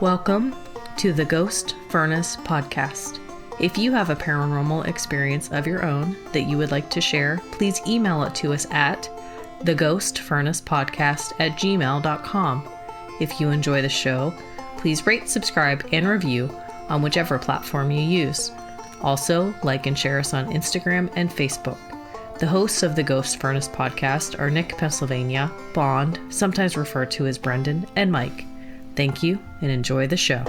Welcome to the Ghost Furnace Podcast. If you have a paranormal experience of your own that you would like to share, please email it to us at theghostfurnacepodcast@gmail.com. If you enjoy the show, please rate, subscribe, and review on whichever platform you use. Also, like and share us on Instagram and Facebook. The hosts of the Ghost Furnace Podcast are Nick, Pennsylvania, Bond, sometimes referred to as Brendan, and Mike. Thank you and enjoy the show.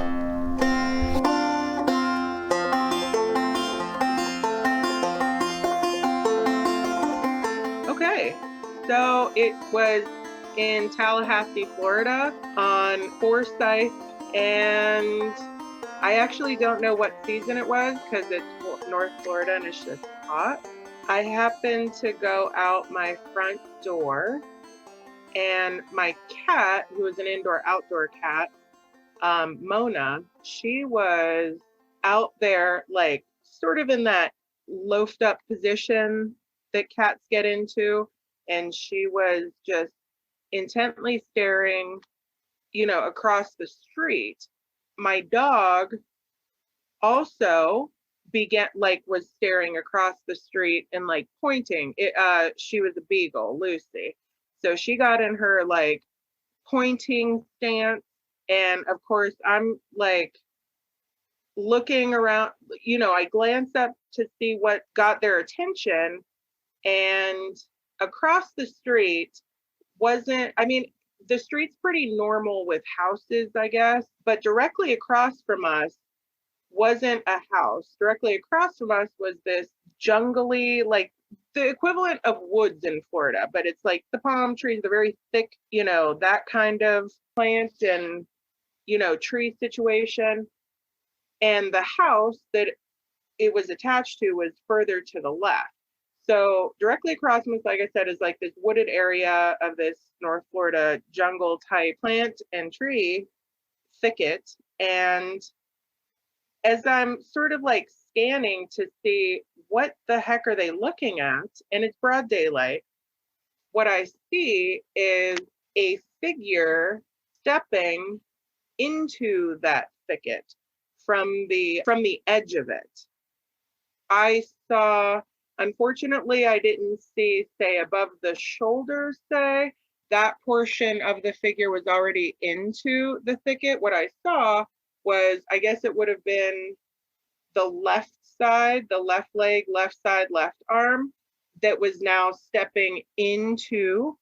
Okay, so it was in Tallahassee, Florida on Forsyth, and I actually don't know what season it was because it's North Florida and it's just hot. I happened to go out my front door, and my cat, who is an indoor-outdoor cat, Mona, she was out there, like, sort of in that loafed up position that cats get into, and she was just intently staring, across the street. My dog also was staring across the street and, like, pointing. She was a beagle, Lucy. So she got in her, like, pointing stance. And of course, I'm, like, looking around, I glance up to see what got their attention. And across the street the street's pretty normal with houses, I guess. But directly across from us wasn't a house. Directly across from us was this jungly, like, the equivalent of woods in Florida, but it's like the palm trees, the very thick, that kind of plant and, tree situation. And the house that it was attached to was further to the left. So directly across from us, like I said, is like this wooded area of this North Florida jungle type plant and tree thicket. And as I'm sort of like scanning to see what the heck are they looking at, and it's broad daylight, what I see is a figure stepping into that thicket from the edge of it. I saw, unfortunately, I didn't see, say, above the shoulder, say, that portion of the figure was already into the thicket. What I saw was, I guess it would have been the left side, the left leg, left side, left arm that was now stepping into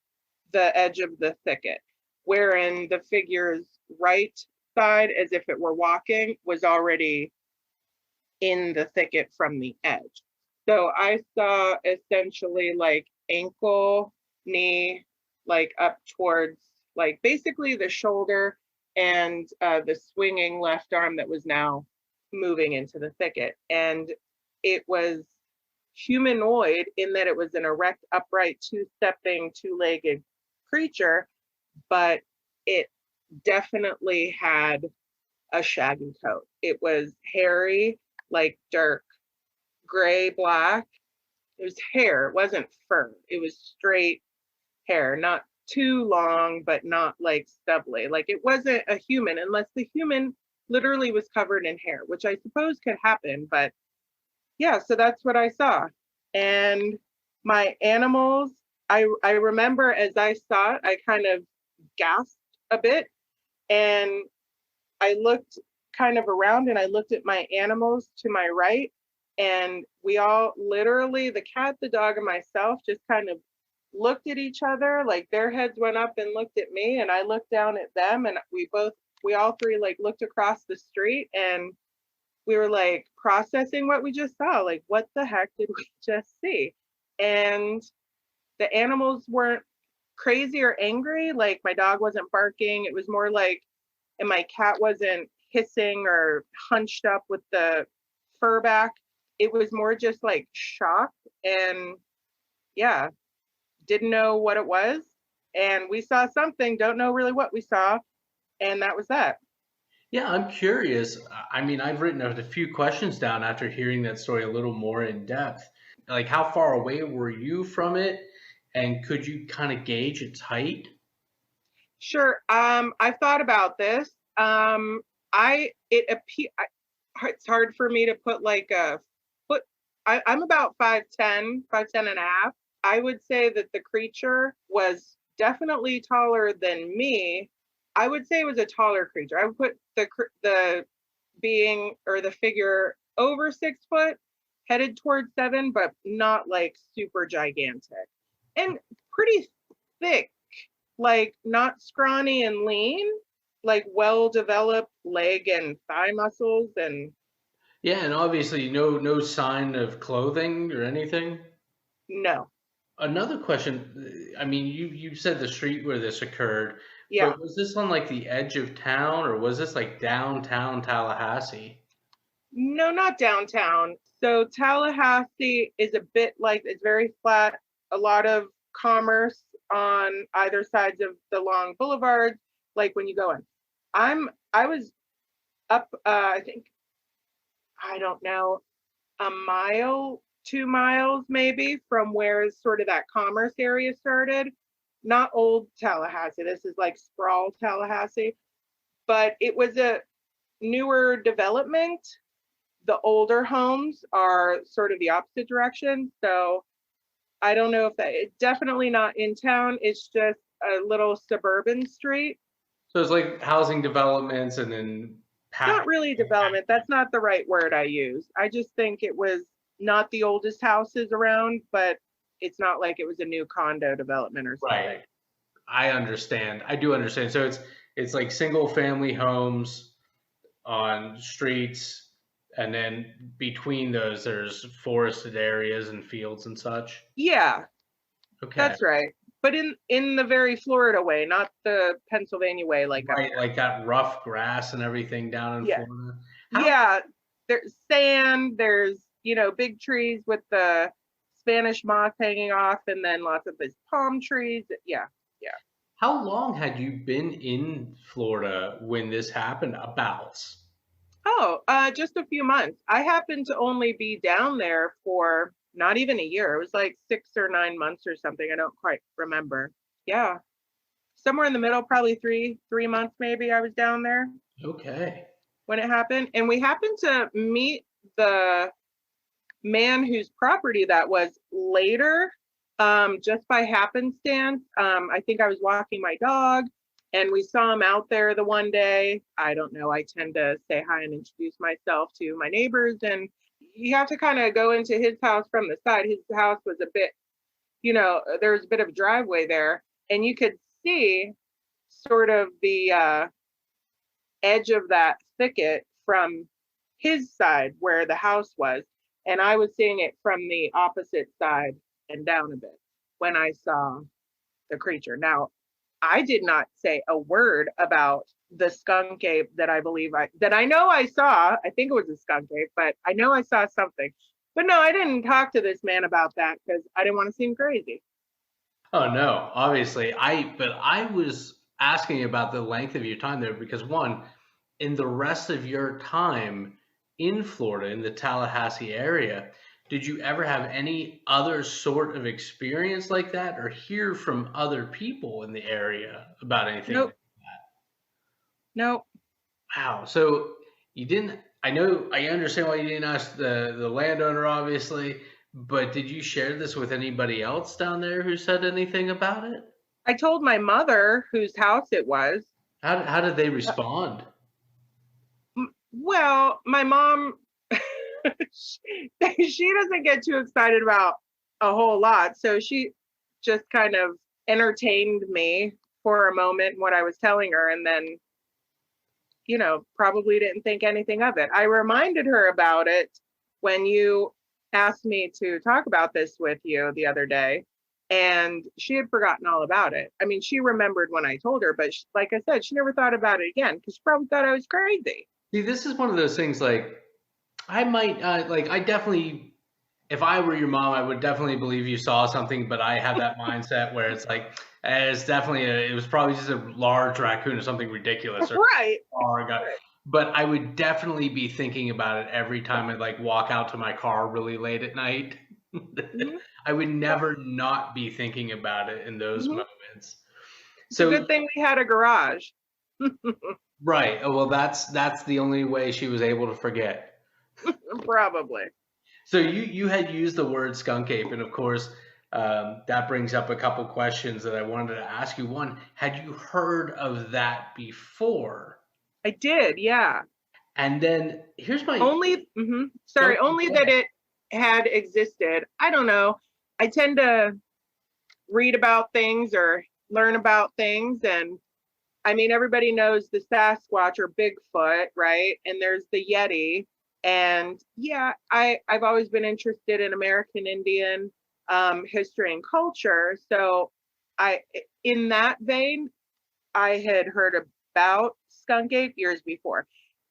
the edge of the thicket, wherein the figure's right side, as if it were walking, was already in the thicket from the edge. So I saw essentially like ankle, knee, like up towards, like, basically the shoulder and the swinging left arm that was now moving into the thicket. And it was humanoid in that it was an erect, upright, two-stepping, two-legged creature, but it definitely had a shaggy coat. It was hairy, like dark gray, black. It was hair. It wasn't fur. It was straight hair, not too long, but not like stubbly. Like, it wasn't a human unless the human literally was covered in hair, which I suppose could happen. But yeah, so that's what I saw. And my animals, I remember as I saw it, I kind of gasped a bit, and I looked kind of around and I looked at my animals to my right, and we all literally, the cat, the dog, and myself, just kind of looked at each other. Like, their heads went up and looked at me, and I looked down at them, and we all three, like, looked across the street, and we were, like, processing what we just saw. Like, what the heck did we just see? And the animals weren't crazy or angry. Like, my dog wasn't barking. It was more like, and my cat wasn't hissing or hunched up with the fur back. It was more just like shock, and yeah, didn't know what it was. And we saw something, don't know really what we saw. And that was that. Yeah, I'm curious. I mean, I've written a few questions down after hearing that story a little more in depth. Like, how far away were you from it? And could you kind of gauge its height? Sure. I've thought about this. It's hard for me to put like a foot. I'm about 5'10", 5'10" and a half. I would say that the creature was definitely taller than me. I would say it was a taller creature. I would put the being or the figure over 6 foot, headed towards 7, but not like super gigantic. And pretty thick, like not scrawny and lean, like well developed leg and thigh muscles. And Yeah, and obviously no sign of clothing or anything. no. Another question, I mean, you said the street where this occurred, Yeah. but was this on like the edge of town or was this like downtown Tallahassee? No, not downtown. So Tallahassee is a bit like, it's very flat, a lot of commerce on either sides of the long boulevards, like when you go in. I was up, I think, I don't know, a mile, 2 miles maybe from where sort of that commerce area started. Not old Tallahassee. This is like sprawl Tallahassee, but it was a newer development. The older homes are sort of the opposite direction. So I don't know if it's definitely not in town. It's just a little suburban street. So it's like housing developments and then Not really development. That's not the right word I use. I just think it was not the oldest houses around, but it's not like it was a new condo development or something. Right. I understand. I do understand. So it's like single family homes on streets, and then between those there's forested areas and fields and such. Yeah, Okay. that's right. But in the very Florida way, not the Pennsylvania way, like Right, like that rough grass and everything down in yeah, Florida. yeah. There's sand. There's big trees with the Spanish moss hanging off, and then lots of these palm trees. Yeah, yeah. How long had you been in Florida when this happened? About. Oh, just a few months. I happened to only be down there for not even a year. It was like 6 or 9 months or something. I don't quite remember. Yeah, somewhere in the middle, probably three months maybe. I was down there Okay. when it happened, and we happened to meet the man whose property that was later, just by happenstance. I think I was walking my dog and we saw him out there the one day. I don't know. I tend to say hi and introduce myself to my neighbors, and you have to kind of go into his house from the side. His house was a bit, there was a bit of a driveway there, and you could see sort of the edge of that thicket from his side where the house was. And I was seeing it from the opposite side and down a bit when I saw the creature. Now, I did not say a word about the skunk ape that I know I saw. I think it was a skunk ape, but I know I saw something. But no, I didn't talk to this man about that because I didn't want to seem crazy. Oh no, obviously. But I was asking about the length of your time there because one, in the rest of your time in Florida, in the Tallahassee area, did you ever have any other sort of experience like that or hear from other people in the area about anything? Nope. Nope. Wow. So you didn't, I understand why you didn't ask the landowner, obviously, but did you share this with anybody else down there who said anything about it? I told my mother whose house it was. How did they respond? Well, my mom, she doesn't get too excited about a whole lot. So she just kind of entertained me for a moment when I was telling her, and then, probably didn't think anything of it. I reminded her about it when you asked me to talk about this with you the other day, and she had forgotten all about it. I mean, she remembered when I told her, but like I said, she never thought about it again because she probably thought I was crazy. See, this is one of those things like I might I definitely if I were your mom, I would definitely believe you saw something, but I have that mindset where it's like it was probably just a large raccoon or something ridiculous Right. but I would definitely be thinking about it every time I like walk out to my car really late at night. Mm-hmm. I would never not be thinking about it in those moments. It's a good thing we had a garage. Right. Oh, well, that's the only way she was able to forget. Probably. So you had used the word skunk ape, and of course, that brings up a couple questions that I wanted to ask you. One, had you heard of that before? I did, yeah. And then here's my Only, go, sorry, only go that ahead. it had existed. I don't know. I tend to read about things or learn about things, and I mean, everybody knows the Sasquatch or Bigfoot, right? And there's the Yeti. And yeah, I've always been interested in American Indian history and culture. So I, in that vein, I had heard about skunk ape years before,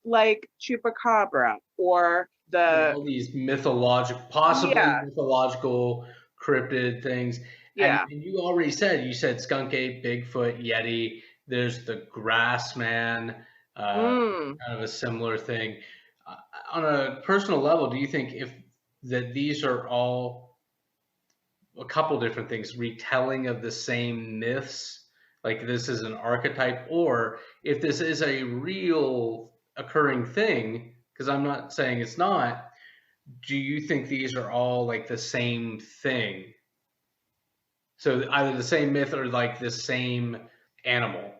like chupacabra or the, All these mythological, possibly yeah, mythological cryptid things. yeah. And you already said, you said skunk ape, Bigfoot, Yeti. There's the grass man, Mm. kind of a similar thing. Uh, on a personal level, do you think if that these are all a couple different things, retelling of the same myths, like this is an archetype, or if this is a real occurring thing, because I'm not saying it's not, do you think these are all like the same thing? So either the same myth or like the same animal.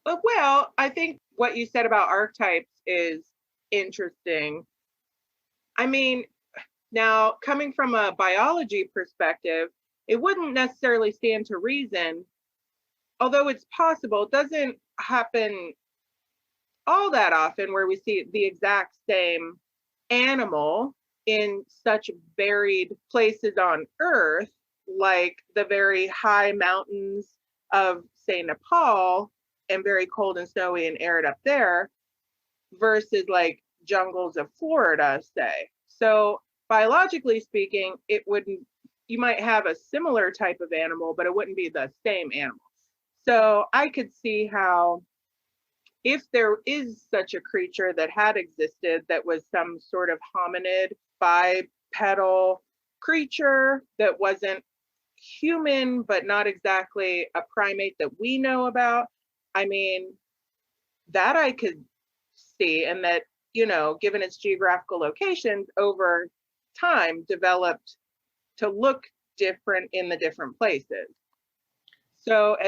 But well, I think what you said about archetypes is interesting. I mean, now, coming from a biology perspective, it wouldn't necessarily stand to reason, although it's possible, it doesn't happen all that often where we see the exact same animal in such varied places on Earth, like the very high mountains of, say, Nepal, and very cold and snowy and arid up there, versus like jungles of Florida, say. So biologically speaking, it wouldn't, you might have a similar type of animal, but it wouldn't be the same animal. So I could see how if there is such a creature that had existed that was some sort of hominid bipedal creature that wasn't human, but not exactly a primate that we know about. I mean, that I could see, and that, given its geographical locations over time, developed to look different in the different places. So,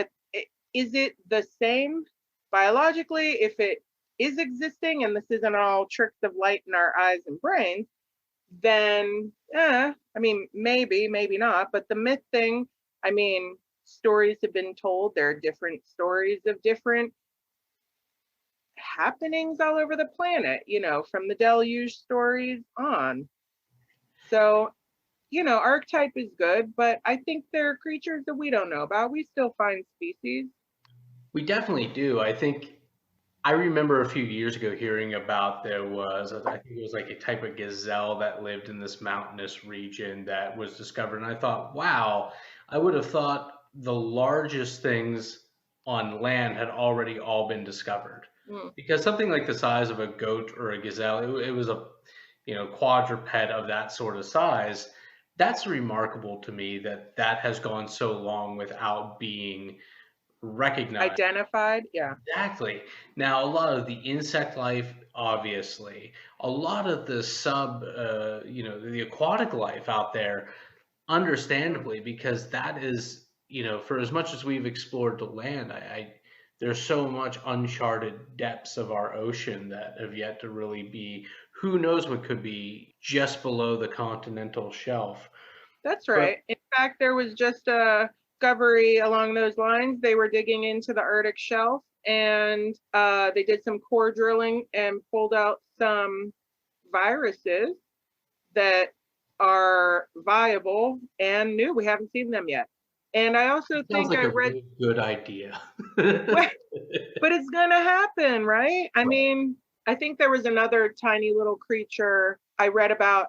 is it the same biologically if it is existing and this isn't all tricks of light in our eyes and brains? Then, I mean, maybe not. But the myth thing, I mean, stories have been told. There are different stories of different happenings all over the planet, from the deluge stories on. So, archetype is good, but I think there are creatures that we don't know about. We still find species. We definitely do. I think I remember a few years ago hearing about there was, I think it was like a type of gazelle that lived in this mountainous region that was discovered. And I thought, wow, I would have thought the largest things on land had already all been discovered. Mm. Because something like the size of a goat or a gazelle, it was a, quadruped of that sort of size. That's remarkable to me that that has gone so long without being recognized. Identified, yeah. Exactly. Now, a lot of the insect life, obviously, a lot of the the aquatic life out there, Mm. understandably, because that is, for as much as we've explored the land, there's so much uncharted depths of our ocean that have yet to really be, who knows what could be just below the continental shelf. That's But right. In fact, there was just a discovery along those lines. They were digging into the Arctic shelf, and they did some core drilling and pulled out some viruses that are viable and new. We haven't seen them yet. And I also it sounds think like I a read, really good idea. but it's going to happen, right? I Right. mean, I think there was another tiny little creature I read about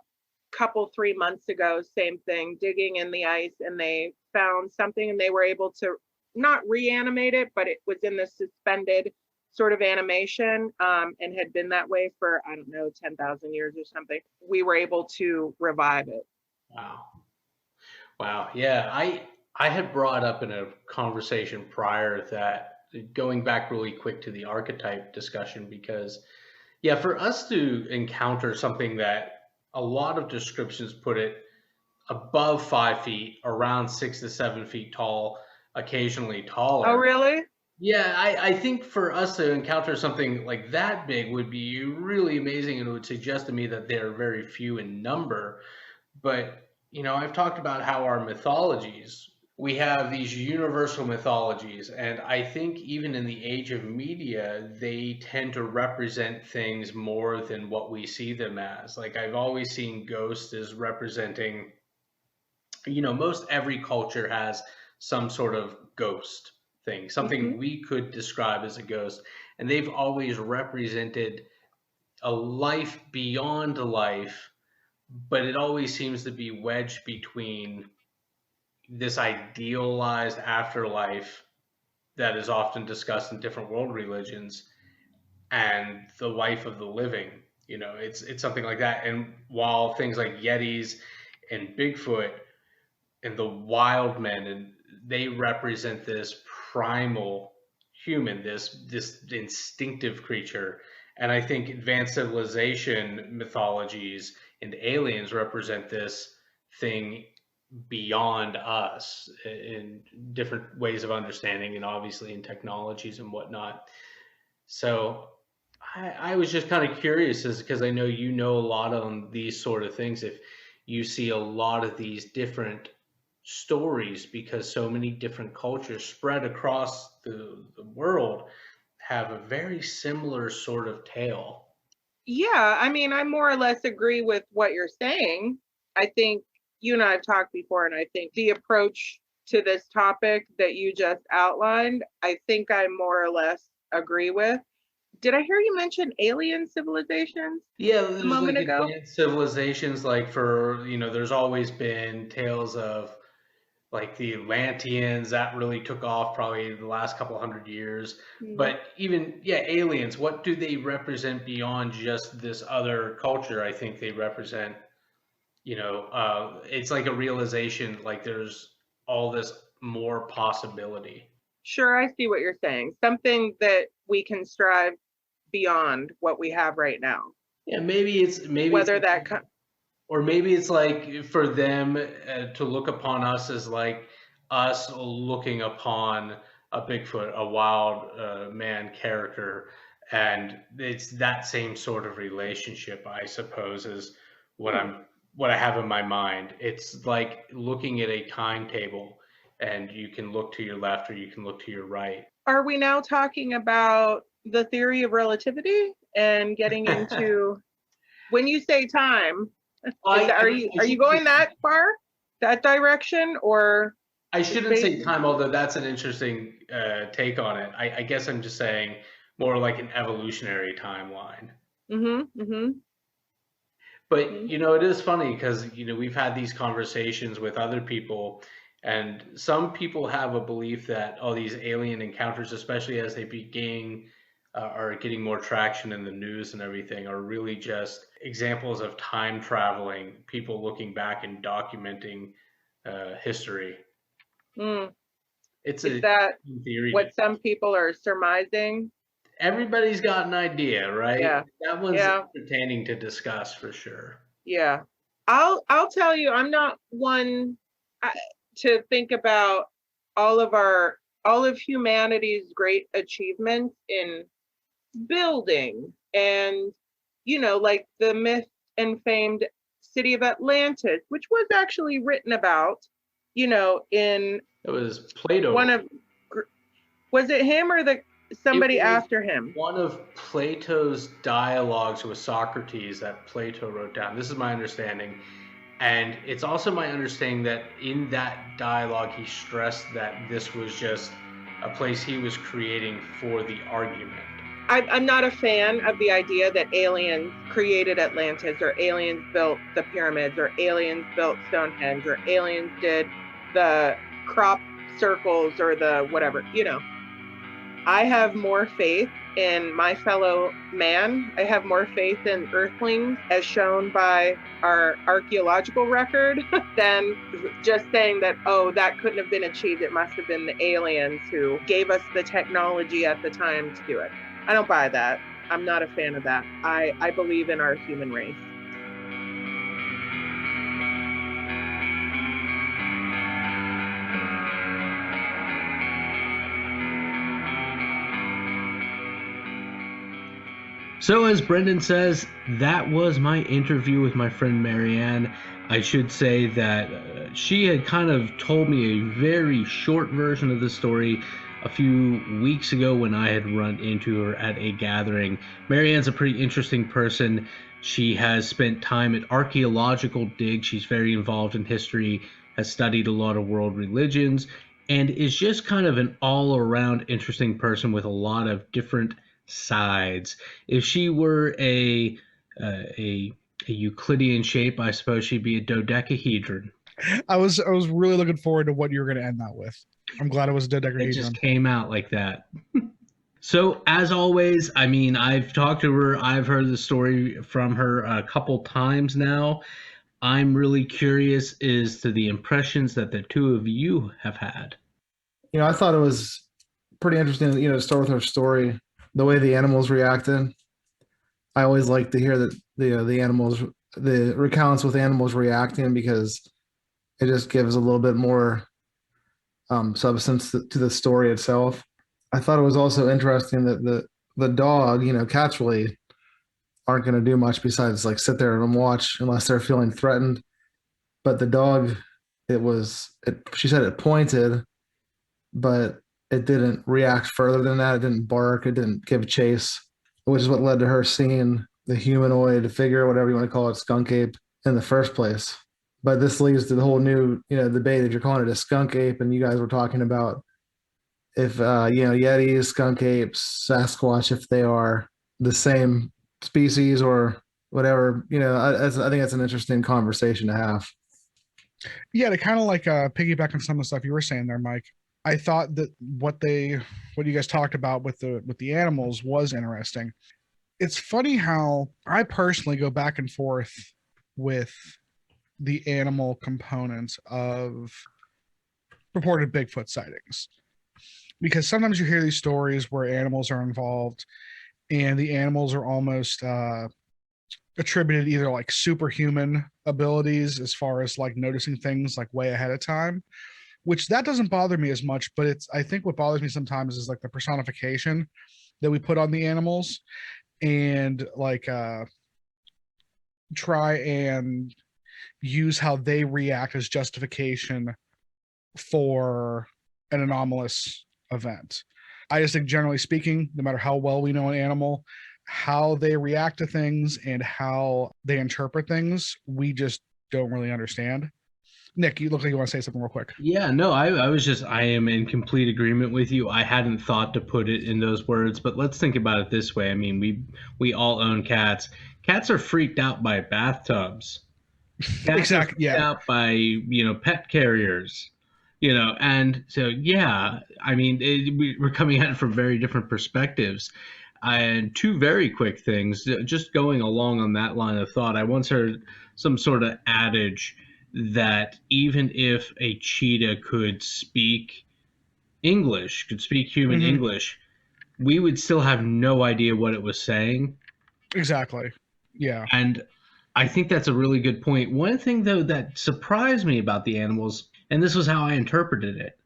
couple 3 months ago, same thing, digging in the ice, and they found something and they were able to not reanimate it, but it was in the suspended sort of animation, and had been that way for, I don't know, 10,000 years or something. We were able to revive it. Wow. Wow. Yeah, I had brought up in a conversation prior that going back really quick to the archetype discussion, because yeah, for us to encounter something that a lot of descriptions put it above 5 feet, around 6 to 7 feet tall, occasionally Oh, taller. really? Yeah, I think for us to encounter something like that big would be really amazing, and it would suggest to me that they're very few in number. But, I've talked about how our mythologies, we have these universal mythologies, and I think even in the age of media, they tend to represent things more than what we see them as. Like, I've always seen ghosts as representing, most every culture has some sort of ghost thing, something Hmm. we could describe as a ghost. And they've always represented a life beyond life, but it always seems to be wedged between this idealized afterlife that is often discussed in different world religions and the life of the living. It's something like that. And while things like Yetis and Bigfoot and the wild men, and they represent this primal human, this instinctive creature. And I think advanced civilization mythologies and aliens represent this thing beyond us in different ways of understanding, and obviously in technologies and whatnot. So I was just kind of curious, is because I know you know a lot on these sort of things, if you see a lot of these different stories, because so many different cultures spread across the world have a very similar sort of tale. Yeah, I mean, I more or less agree with what you're saying. I think you and I have talked before, and I think the approach to this topic that you just outlined, I think I more or less agree with. Did I hear you mention alien civilizations Yeah, a there's moment like ago? advanced civilizations, like for, there's always been tales of like the Atlanteans that really took off probably the last couple hundred years. Mm. But even, yeah, aliens, what do they represent beyond just this other culture? I think they represent, it's like a realization, like there's all this more possibility. Sure, I see what you're saying. Something that we can strive beyond what we have right now. Yeah, maybe it's Whether like, that or maybe it's like for them to look upon us as like us looking upon a Bigfoot, a wild man character, and it's that same sort of relationship, I suppose, is what hmm. what I have in my mind. It's like looking at a timetable, and you can look to your left or you can look to your right. Are we now talking about the theory of relativity and getting into when you say time, I, I, I are you shouldn't going say that far, that direction, or I just shouldn't based? say time, although that's an interesting take on it. I guess I'm just saying more like an evolutionary timeline. Mm-hmm. Mm-hmm. But Mm-hmm. it is funny because we've had these conversations with other people, and some people have a belief that these alien encounters, especially as they are getting more traction in the news and everything, are really just examples of time traveling, people looking back and documenting history. Mm. It's Is a that theory to what some people are surmising? everybody's got an idea, right? Yeah. That one's Yeah. entertaining to discuss for sure. Yeah. I'll tell you, I'm not one uh, to think about all of humanity's great achievements in building and like the myth and famed city of Atlantis, which was actually written about, in It was Plato. one of was it him or the It somebody was after him? one of Plato's dialogues with Socrates that Plato wrote down. This is my understanding. And it's also my understanding that in that dialogue, he stressed that this was just a place he was creating for the argument. I'm not a fan of the idea that aliens created Atlantis or aliens built the pyramids or aliens built Stonehenge or aliens did the crop circles or the whatever. I have more faith in my fellow man. I have more faith in earthlings, as shown by our archaeological record, than just saying that, oh, that couldn't have been achieved. It must have been the aliens who gave us the technology at the time to do it. I don't buy that. I'm not a fan of that. I believe in our human race. So, as Brendan says, that was my interview with my friend Marianne. I should say that she had kind of told me a very short version of the story a few weeks ago when I had run into her at a gathering. Marianne's a pretty interesting person. She has spent time at archaeological digs. She's very involved in history, has studied a lot of world religions, and is just kind of an all-around interesting person with a lot of different sides. If she were a Euclidean shape, I suppose she'd be a dodecahedron. I was really looking forward to what you were going to end that with. I'm glad it was a dodecahedron. It just came out like that. So, as always, I mean, I've talked to her. I've heard the story from her a couple times now. I'm really curious as to the impressions that the two of you have had. I thought it was pretty interesting, to start with her story, the way the animals reacted. I always like to hear that the animals, the recounts with animals reacting, because it just gives a little bit more substance to the story itself. I thought it was also interesting that the dog, cats really aren't going to do much besides like sit there and watch unless they're feeling threatened. But the dog, she said it pointed, but it didn't react further than that. It didn't bark. It didn't give chase, which is what led to her seeing the humanoid figure, whatever you want to call it, skunk ape, in the first place. But this leads to the whole new, debate that you're calling it a skunk ape, and you guys were talking about if, Yetis, skunk apes, Sasquatch, if they are the same species or whatever. I think that's an interesting conversation to have. Yeah, to kind of like piggyback on some of the stuff you were saying there, Mike. I thought that what you guys talked about with the animals was interesting. It's funny how I personally go back and forth with the animal components of reported Bigfoot sightings, because sometimes you hear these stories where animals are involved and the animals are almost attributed either like superhuman abilities as far as like noticing things like way ahead of time, which that doesn't bother me as much. But I think what bothers me sometimes is like the personification that we put on the animals, and like try and use how they react as justification for an anomalous event. I just think, generally speaking, no matter how well we know an animal, how they react to things and how they interpret things, we just don't really understand. Nick, you look like you want to say something real quick. Yeah, no, I am in complete agreement with you. I hadn't thought to put it in those words, but let's think about it this way. I mean, we all own cats. Cats are freaked out by bathtubs. Cats Exactly. are freaked out by, pet carriers, and so, yeah, I mean, we're coming at it from very different perspectives. And two very quick things, just going along on that line of thought. I once heard some sort of adage that even if a cheetah could speak English, could speak human English, we would still have no idea what it was saying. Exactly. Yeah. And I think that's a really good point. One thing, though, that surprised me about the animals, and this was how I interpreted it,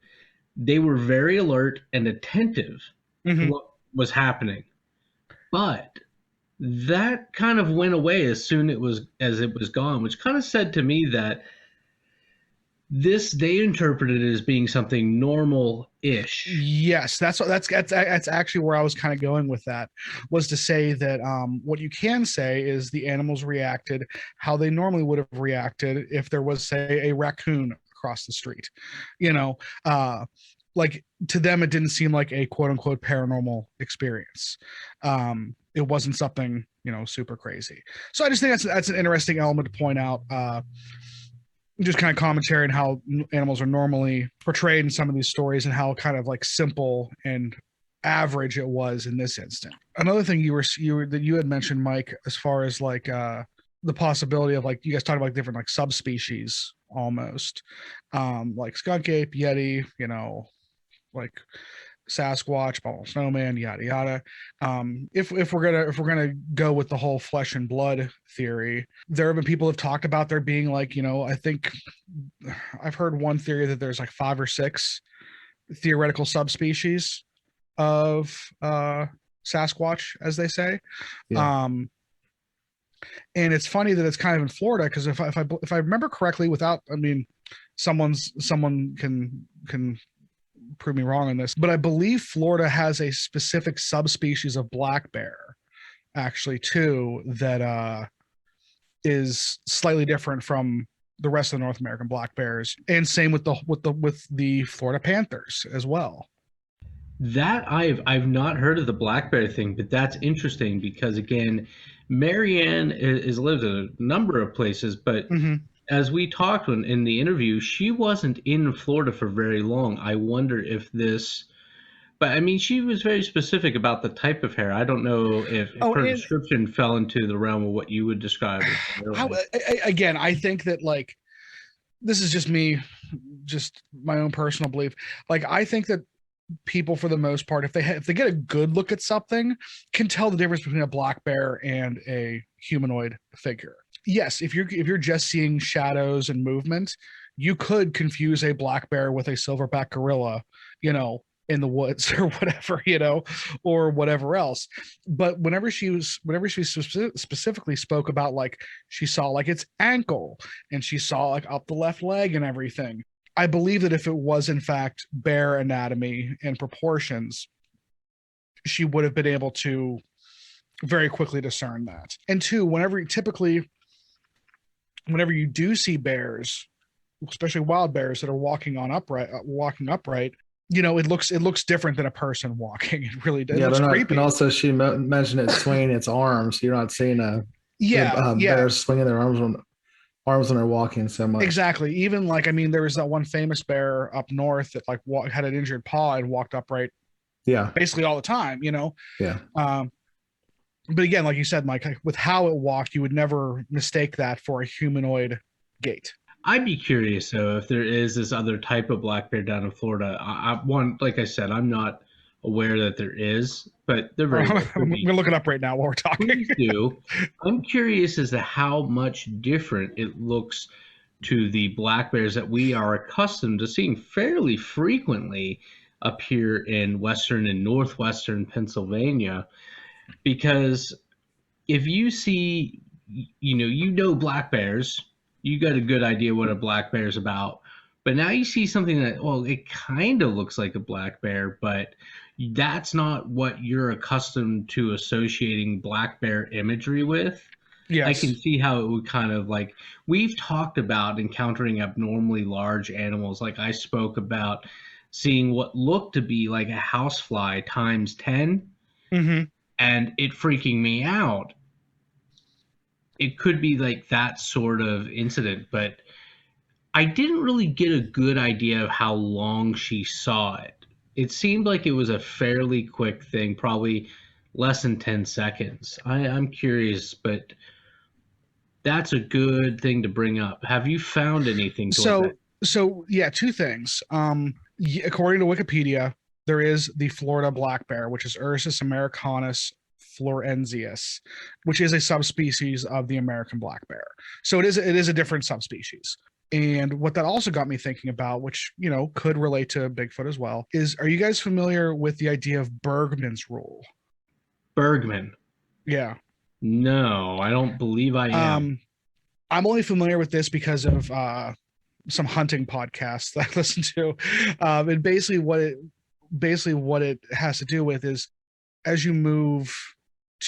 they were very alert and attentive to what was happening. But that kind of went away as soon as it was gone, which kind of said to me that they interpreted it as being something normal-ish. Yes, that's actually where I was kind of going with that, was to say that what you can say is the animals reacted how they normally would have reacted if there was, say, a raccoon across the street. Like, to them, it didn't seem like a quote unquote paranormal experience. It wasn't something, super crazy. So I just think that's an interesting element to point out. Just kind of commentary on how animals are normally portrayed in some of these stories, and how kind of like simple and average it was in this instant. Another thing that you had mentioned, Mike, as far as like the possibility of, like, you guys talk about different like subspecies almost, like skunk ape, yeti, you know, like Sasquatch, ball snowman, yada yada. If we're gonna go with the whole flesh and blood theory, there have been people who've talked about there being, like, you know, I think I've heard one theory that there's like 5 or 6 theoretical subspecies of Sasquatch, as they say. Yeah. And it's funny that it's kind of in Florida, because if I remember correctly, without, I mean, someone can prove me wrong on this, but I believe Florida has a specific subspecies of black bear, actually, too, that is slightly different from the rest of the North American black bears, and same with the Florida panthers as well. That I've not heard of the black bear thing, but that's interesting because, again, Marianne has lived in a number of places, but as we talked in the interview, she wasn't in Florida for very long. I wonder if this, but I mean, she was very specific about the type of hair. I don't know if her description fell into the realm of what you would describe as again, I think that, like, this is just me, just my own personal belief. Like, I think that people, for the most part, if they get a good look at something, can tell the difference between a black bear and a humanoid figure. Yes, if you're just seeing shadows and movement, you could confuse a black bear with a silverback gorilla, you know, in the woods or whatever, you know, or whatever else. But whenever she specifically spoke about, like, she saw like its ankle and she saw like up the left leg and everything, I believe that if it was in fact bear anatomy and proportions, she would have been able to very quickly discern that. And two, whenever you do see bears, especially wild bears that are walking upright, you know, it looks different than a person walking. It really does. Yeah, it looks creepy. And also, she mentioned it swinging its arms. You're not seeing bears swinging their arms when they're walking so much. Exactly. Even, like, I mean, there was that one famous bear up north that, like, had an injured paw and walked upright. Yeah. Basically all the time, you know. Yeah. But again, like you said, Mike, with how it walked, you would never mistake that for a humanoid gait. I'd be curious, though, if there is this other type of black bear down in Florida. Like I said, I'm not aware that there is, but they're very. I'm gonna look it up right now while we're talking. Please do. I'm curious as to how much different it looks to the black bears that we are accustomed to seeing fairly frequently up here in western and northwestern Pennsylvania. Because if you see, you know black bears, you got a good idea what a black bear is about. But now you see something that, well, it kind of looks like a black bear, but that's not what you're accustomed to associating black bear imagery with. Yes. I can see how it would kind of, like, we've talked about encountering abnormally large animals. Like, I spoke about seeing what looked to be like a housefly times 10. Mm-hmm. And it freaking me out. It could be like that sort of incident, but I didn't really get a good idea of how long she saw it. It seemed like it was a fairly quick thing, probably less than 10 seconds. I'm curious, but that's a good thing to bring up. Have you found anything? So yeah, 2 things. According to Wikipedia, there is the Florida black bear, which is Ursus americanus florenzius, which is a subspecies of the American black bear. So it is a different subspecies. And what that also got me thinking about, which, you know, could relate to Bigfoot as well, is, are you guys familiar with the idea of Bergman's rule? Bergman? Yeah. No, I don't believe I am. I'm only familiar with this because of some hunting podcasts that I listen to. And basically what it has to do with is, as you move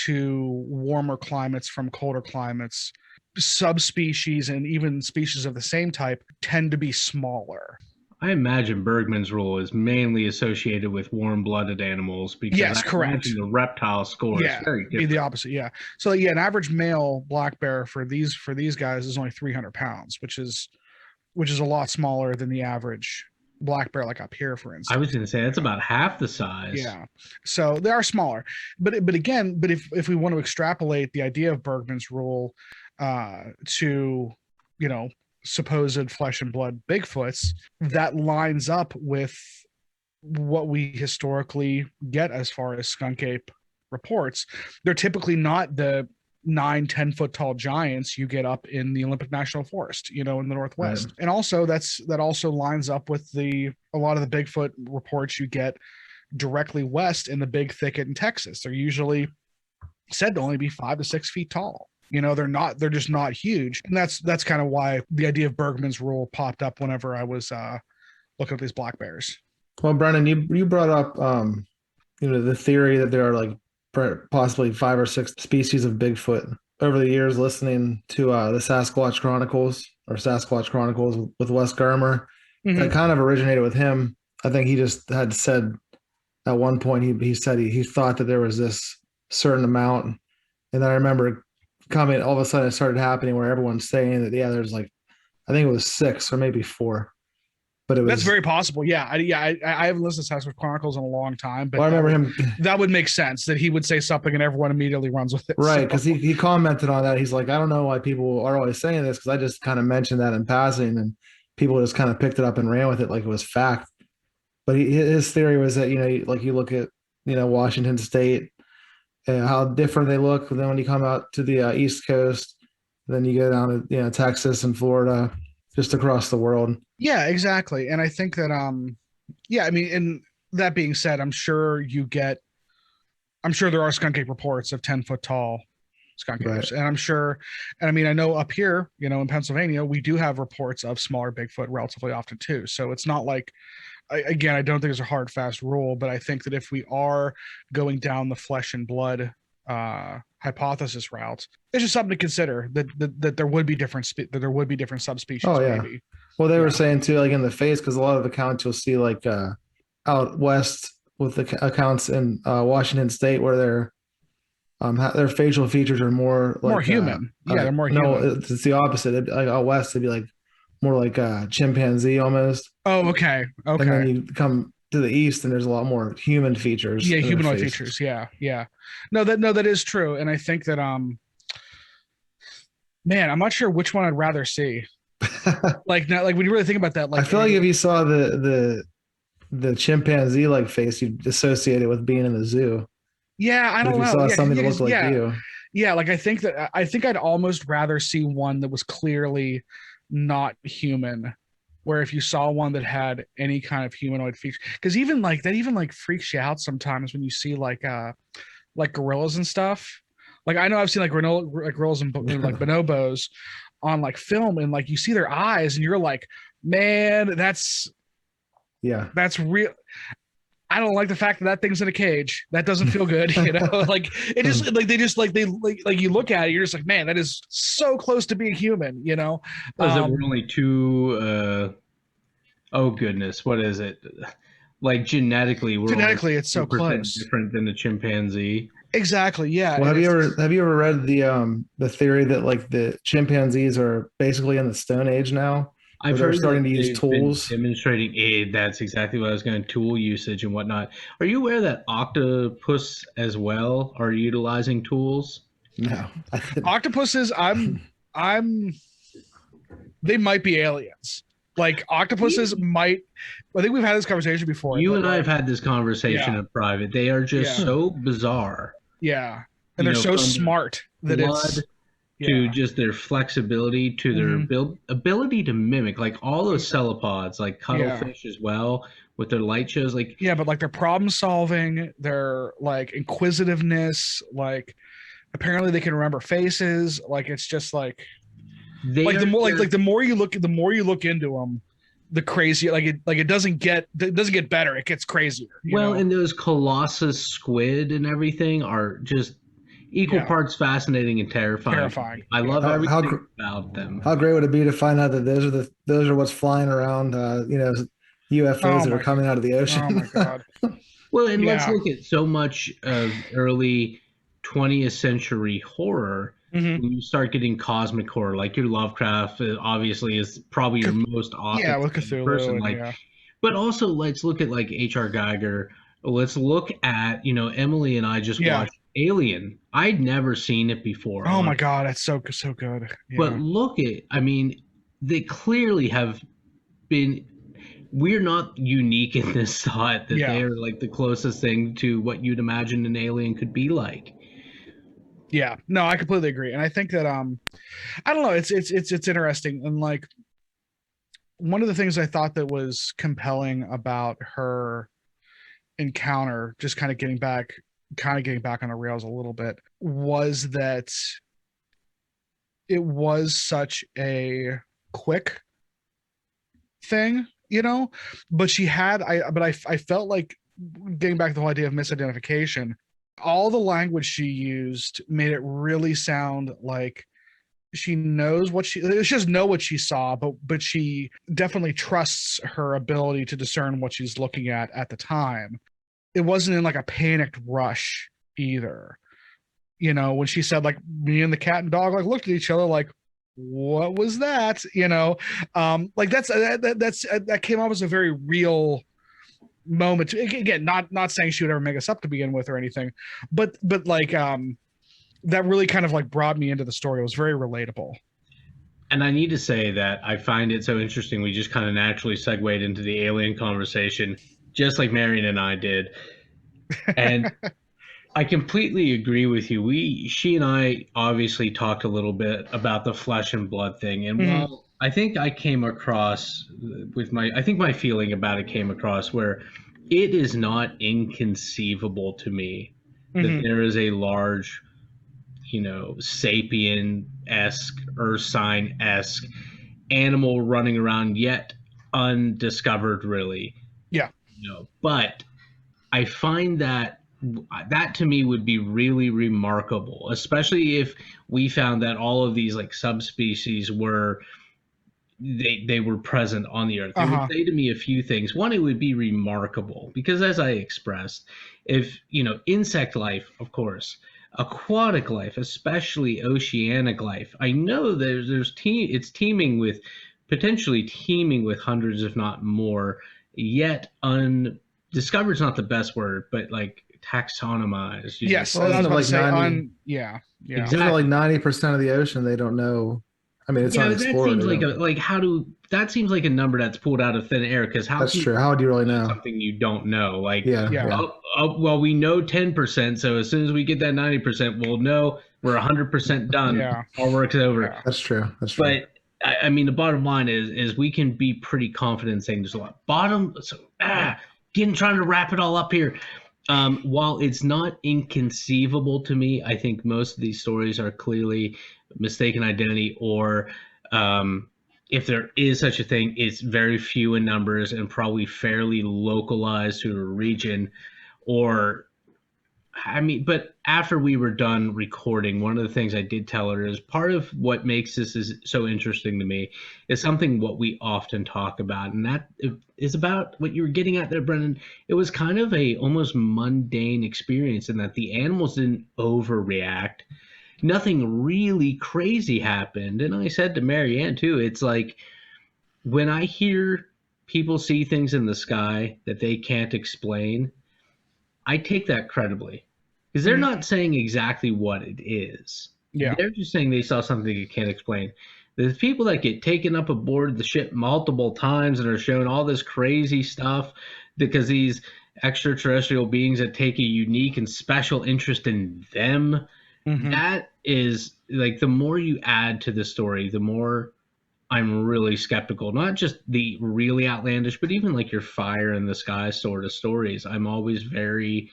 to warmer climates from colder climates, subspecies and even species of the same type tend to be smaller. I imagine Bergman's rule is mainly associated with warm-blooded animals, because yes, correct. The reptile score is very different. Be the opposite. Yeah. So yeah, an average male black bear for these guys is only 300 pounds, which is a lot smaller than the average black bear like up here, for instance. I was going to say that's about half the size. Yeah, so they are smaller, but if we want to extrapolate the idea of Bergman's rule to, you know, supposed flesh and blood Bigfoots, that lines up with what we historically get as far as skunk ape reports. They're typically not the 9-10 foot tall giants you get up in the Olympic National Forest, you know, in the Northwest. Right. And also that also lines up with a lot of the Bigfoot reports you get directly west in the big thicket in Texas. They're usually said to only be 5 to 6 feet tall. You know, they're just not huge. And that's kind of why the idea of Bergman's rule popped up whenever I was looking at these black bears. Well, Brennan, you brought up you know, the theory that there are like possibly 5 or 6 species of Bigfoot. Over the years, listening to the Sasquatch Chronicles with Wes Germer, that kind of originated with him. I think he just had said at one point, he said he thought that there was this certain amount. And then I remember coming, all of a sudden it started happening where everyone's saying that, yeah, there's like, I think it was 6 or maybe 4. But that's very possible. Yeah. I haven't listened to Sasquatch Chronicles in a long time, but well, I remember that would make sense that he would say something and everyone immediately runs with it. Right. Because he commented on that. He's like, I don't know why people are always saying this, because I just kind of mentioned that in passing and people just kind of picked it up and ran with it like it was fact. But his theory was that, you know, like you look at, you know, Washington State, how different they look. And then when you come out to the East Coast, then you go down to, you know, Texas and Florida, just across the world. Yeah, exactly. And I think that, I mean, and that being said, I'm sure there are skunk ape reports of 10 foot tall skunk apes. Right. And I mean, I know up here, you know, in Pennsylvania, we do have reports of smaller Bigfoot relatively often too. So it's not like, again, I don't think there's a hard, fast rule, but I think that if we are going down the flesh and blood hypothesis route, it's just something to consider that there would be different subspecies. Oh yeah. Maybe. Well, they were saying too, like in the face, because a lot of accounts you'll see like out west with the accounts in Washington State where their facial features are more like, more human. They're more human. No, it's the opposite. Like out west, it'd be like more like a chimpanzee almost. Oh, okay. And then you come to the east and there's a lot more human features. Yeah, humanoid features. Yeah. No, that is true. And I think that man, I'm not sure which one I'd rather see. Like when you really think about that, like I feel like if you saw the chimpanzee like face, you'd associate it with being in the zoo. Yeah, I don't know. If you saw something that looked like you. Yeah, like I think I'd almost rather see one that was clearly not human, where if you saw one that had any kind of humanoid feature, because even that freaks you out sometimes when you see like gorillas and stuff. Like I know I've seen like gorillas and like bonobos on like film, and like you see their eyes and you're like, man, that's real. I don't like the fact that thing's in a cage. That doesn't feel good, you know. Like it just like you look at it, you're just like, man, that is so close to being human, you know. We're only two. Oh goodness, what is it? Like genetically, it's so close, different than a chimpanzee. Exactly. Yeah. Well, have you ever read the theory that like the chimpanzees are basically in the Stone Age now? I've heard starting to use tools, demonstrating. That's exactly what I was going to. Tool usage and whatnot. Are you aware that octopus as well are utilizing tools? No, octopuses. They might be aliens. Like octopuses might. I think we've had this conversation before. You and I have had this conversation in private. They are just so bizarre. Yeah, and they're so smart that it's to just their flexibility, to their ability to mimic, like all those cephalopods, like cuttlefish as well, with their light shows. Like but like their problem solving, their like inquisitiveness, like apparently they can remember faces. Like it's just like the more you look into them, the crazier. It doesn't get better. It gets crazier. Well, and those colossus squid and everything are just equal parts fascinating and terrifying. I love everything about them. How great would it be to find out that those are what's flying around? UFOs that are coming out of the ocean. Oh my god. Well, and let's look at so much of early 20th century horror. When you start getting cosmic horror, like your Lovecraft, obviously is probably your most authentic with Cthulhu, person. But also, let's look at like H.R. Geiger. Let's look at, Emily and I just Yeah. watched Alien. I'd never seen it before. Oh my God, that's so good. But Yeah. look at, I mean, they clearly have been. We're not unique in this thought that Yeah. they are like the closest thing to what you'd imagine an alien could be like. Yeah. No, I completely agree. And I think that I don't know, it's interesting. And like one of the things I thought that was compelling about her encounter, just kind of getting back on the rails a little bit, was that it was such a quick thing, but she had I felt like, getting back to the whole idea of misidentification, all the language she used made it really sound like she knows she doesn't know what she saw, but she definitely trusts her ability to discern what she's looking at the time. It wasn't in like a panicked rush either. When she said like me and the cat and dog like looked at each other like, what was that? Like that came off as a very real moment. Again, not saying she would ever make us up to begin with or anything, but like that really kind of like brought me into the story. It was very relatable. And I need to say that I find it so interesting. We just kind of naturally segued into the alien conversation, just like Marianne and I did. And I completely agree with you. She and I obviously talked a little bit about the flesh and blood thing. And while I think I came across I think my feeling about it came across where it is not inconceivable to me that there is a large, sapien-esque, earth sign-esque animal running around yet undiscovered, really. Yeah. But I find that to me would be really remarkable, especially if we found that all of these like subspecies were they were present on the earth. It would say to me a few things. One, it would be remarkable because, as I expressed, if insect life, of course, aquatic life, especially oceanic life, I know it's potentially teeming with hundreds, if not more, yet undiscovered is not the best word, but like taxonomized. Yes, Well, I was about like to say 90, yeah. Exactly. Like 90% of the ocean they don't know. I mean, it's not explored. That seems like a number that's pulled out of thin air, because that's true. How would you really know something you don't know? Like, Yeah. Well, we know 10%, so as soon as we get that 90%, we'll know we're 100% done. Yeah. Our work's over. Yeah. That's true. But I mean, the bottom line is we can be pretty confident saying there's a lot. Trying to wrap it all up here. While it's not inconceivable to me, I think most of these stories are clearly mistaken identity, or if there is such a thing, it's very few in numbers and probably fairly localized to a region. But after we were done recording, one of the things I did tell her is part of what makes this is so interesting to me is something what we often talk about, and that is about what you were getting at there, Brendan. It was kind of a almost mundane experience in that the animals didn't overreact. Nothing really crazy happened. And I said to Marianne too, it's like when I hear people see things in the sky that they can't explain, I take that credibly, because they're not saying exactly what it is. Yeah. They're just saying they saw something you can't explain. The people that get taken up aboard the ship multiple times and are shown all this crazy stuff because these extraterrestrial beings that take a unique and special interest in them, that is like, the more you add to the story, the more I'm really skeptical. Not just the really outlandish, but even like your fire in the sky sort of stories. I'm always very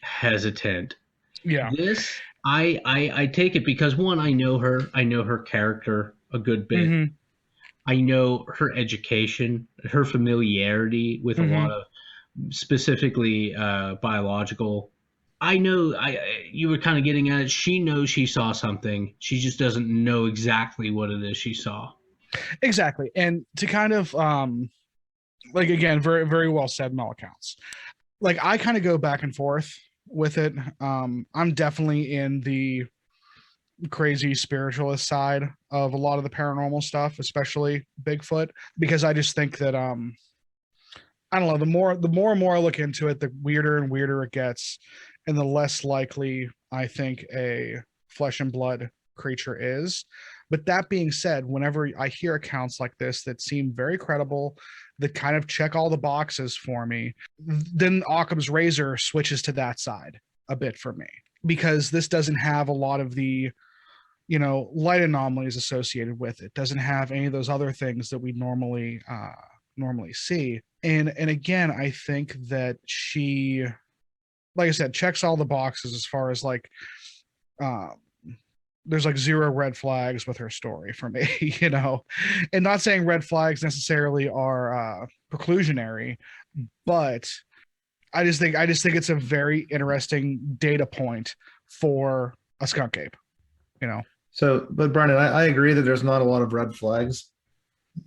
hesitant. Yeah. This, I take it because, one, I know her character a good bit. I know her education, her familiarity with a lot of specifically biological. I know you were kind of getting at it. She knows she saw something. She just doesn't know exactly what it is she saw. Exactly. And to kind of like, again, very, very well said in all accounts. Like, I kind of go back and forth with it. I'm definitely in the crazy spiritualist side of a lot of the paranormal stuff, especially Bigfoot, because I just think that I don't know. The more and more I look into it, the weirder and weirder it gets, and the less likely I think a flesh and blood creature is. But that being said, whenever I hear accounts like this that seem very credible, that kind of check all the boxes for me, then Occam's razor switches to that side a bit for me, because this doesn't have a lot of the light anomalies associated with it. Doesn't have any of those other things that we normally see. And again, I think that she, like I said, checks all the boxes as far as like there's like zero red flags with her story for me, and not saying red flags necessarily are preclusionary, but I just think it's a very interesting data point for a skunk ape. So, but Brendan, I agree that there's not a lot of red flags.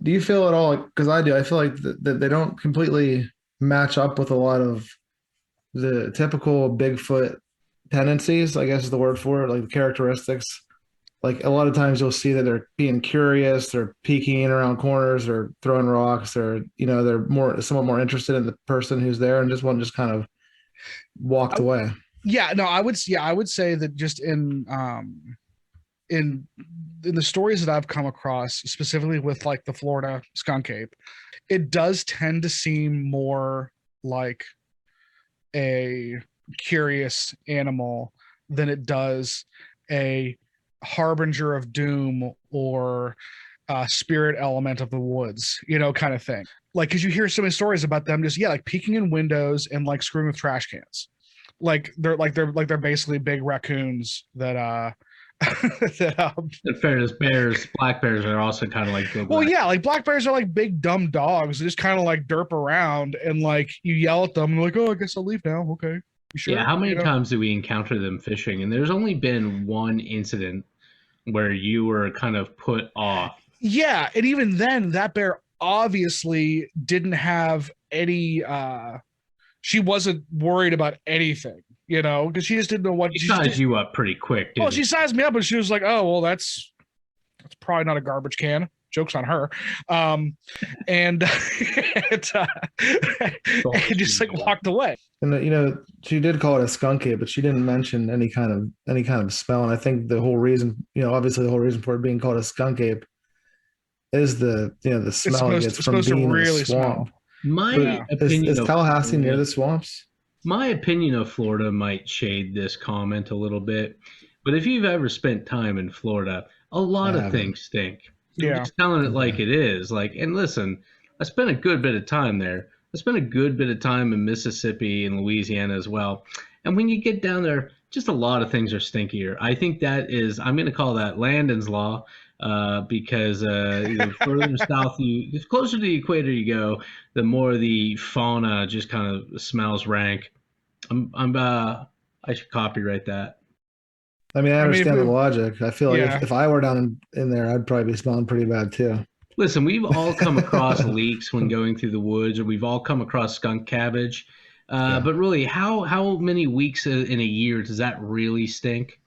Do you feel at all, because I do, I feel like that they don't completely match up with a lot of the typical Bigfoot tendencies, I guess is the word for it, like the characteristics. Like a lot of times you'll see that they're being curious, they're peeking around corners or throwing rocks, or they're somewhat more interested in the person who's there, and one just kind of walked away. Yeah, no, I would say that just in the stories that I've come across, specifically with like the Florida skunk ape, it does tend to seem more like a curious animal than it does a harbinger of doom or spirit element of the woods, kind of thing. Like, because you hear so many stories about them just like peeking in windows and like screwing with trash cans. They're basically big raccoons that In fairness, black bears are also kind of like well, yeah, like black bears are like big dumb dogs. They just kind of like derp around, and like you yell at them and like, oh, I guess I'll leave now. Okay. You sure? Yeah, how many times do we encounter them fishing? And there's only been one incident where you were kind of put off. Yeah, and even then, that bear obviously didn't have any she wasn't worried about anything, because she just didn't know what. She sized you up pretty quick. Well, she sized me up, and she was like, "Oh, well, that's probably not a garbage can." Joke's on her. And just like walked away. And she did call it a skunk ape, but she didn't mention any kind of smell. And I think the whole reason, obviously the whole reason for it being called a skunk ape is the smell it gets from being in the swamp. My opinion is Tallahassee near the swamps? My opinion of Florida might shade this comment a little bit, but if you've ever spent time in Florida, a lot of things stink. So I'm just telling it like it is. And listen, I spent a good bit of time there. I spent a good bit of time in Mississippi and Louisiana as well. And when you get down there, just a lot of things are stinkier. I think that is, I'm going to call that Landon's Law. Because further south the closer to the equator you go, the more the fauna just kind of smells rank. I should copyright that. I mean, I understand the logic. I feel like if I were down in there, I'd probably be smelling pretty bad too. Listen, we've all come across leaks when going through the woods, or we've all come across skunk cabbage. But really, how many weeks in a year does that really stink?